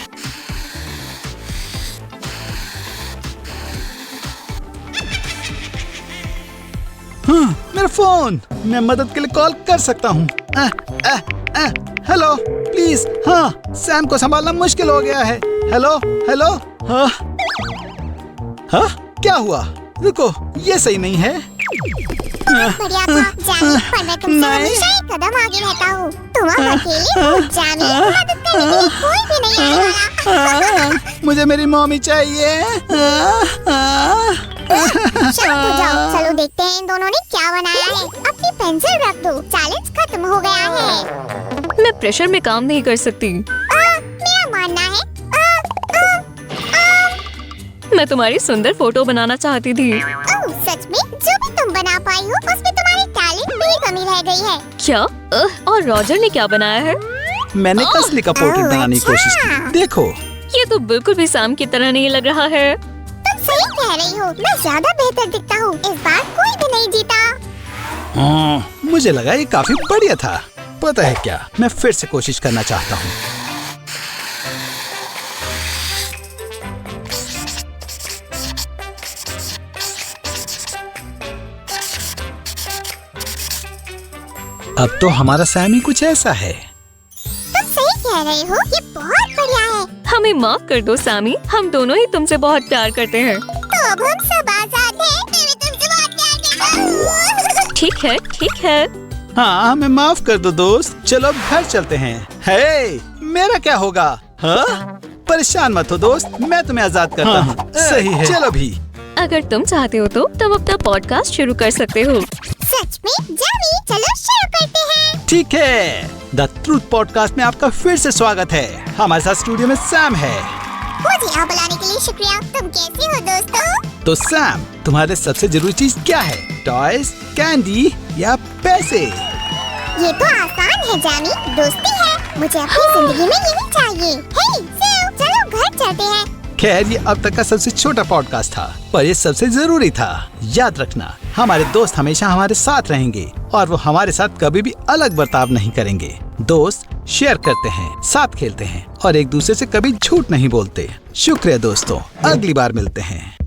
मेरा फोन, मैं मदद के लिए कॉल कर सकता हूँ। Hello please. हाँ, सैम को संभालना मुश्किल हो गया है। Hello hello. हाँ हाँ, क्या हुआ? रुको, ये सही नहीं है। बढ़िया था जानी, पर मैं तुमसे हमेशा एक कदम आगे रहता हूँ। तुम अब अकेले हो जानी। मदद करने के लिए कोई भी नहीं आने वाला। मुझे मेरी मम्मी चाहिए। शांत हो जाओ। चलो देखते हैं इन दोनों ने क्या बनाया है। अपनी पेंसिल रख दो। चैलेंज खत्म हो गया है। मैं प्रेशर में काम नहीं कर सकती। मेरा मानना है मैं तुम्हारी सुंदर फोटो बनाना चाहती थी। सच में? जो भी तुम बना पाई हो उसमें तुम्हारी टैलेंट में ही कमी रह गई है। क्या? और रॉजर ने क्या बनाया है? मैंने कसली का पोर्ट्रेट बनाने की कोशिश की। देखो, ये तो बिल्कुल भी सैम की तरह नहीं लग रहा है। तुम सही कह रही हो। मैं ज्यादा बेहतर दिखता हूँ। इस बार कोई भी नहीं जीता। मुझे लगा ये काफी बढ़िया था। पता है क्या, मैं फिर से कोशिश करना चाहता हूँ। अब तो हमारा सैम ही कुछ ऐसा है। तुम सही कह रही हो। ये बहुत बढ़िया है। हमें माफ कर दो सैमी, हम दोनों ही तुमसे बहुत प्यार करते हैं। तो अब हम सब आजाद हैं। मैं भी तुमसे बहुत प्यार करता हूँ। ठीक है, ठीक है। हाँ, हमें माफ कर दो दोस्त। चलो अब घर चलते हैं। हे, मेरा क्या होगा? हाँ? परेशान मत हो दोस्त, मैं तुम्हें आजाद करता हूँ। सही है। चलो भी। अगर तुम चाहते हो तो तुम अपना पॉडकास्ट शुरू कर सकते हो। सच में? जानी, चलो शुरू करते हैं। ठीक है, द ट्रूथ पॉडकास्ट में आपका फिर से स्वागत है। हमारे साथ स्टूडियो में सैम है। मुझे यहाँ बुलाने के लिए शुक्रिया। तुम कैसे हो दोस्तों? तो सैम, तुम्हारे सबसे जरूरी चीज क्या है? टॉयज, कैंडी या पैसे? ये तो आसान है जानी। दोस्ती है। मुझे अपनी जिंदगी में यही चाहिए। हे, चलो घर चलते हैं। खैर, ये अब तक का सबसे छोटा पॉडकास्ट था, पर ये सबसे जरूरी था। याद रखना, हमारे दोस्त हमेशा हमारे साथ रहेंगे और वो हमारे साथ कभी भी अलग बर्ताव नहीं करेंगे। दोस्त शेयर करते हैं, साथ खेलते हैं और एक दूसरे से कभी झूठ नहीं बोलते। शुक्रिया दोस्तों, अगली बार मिलते हैं।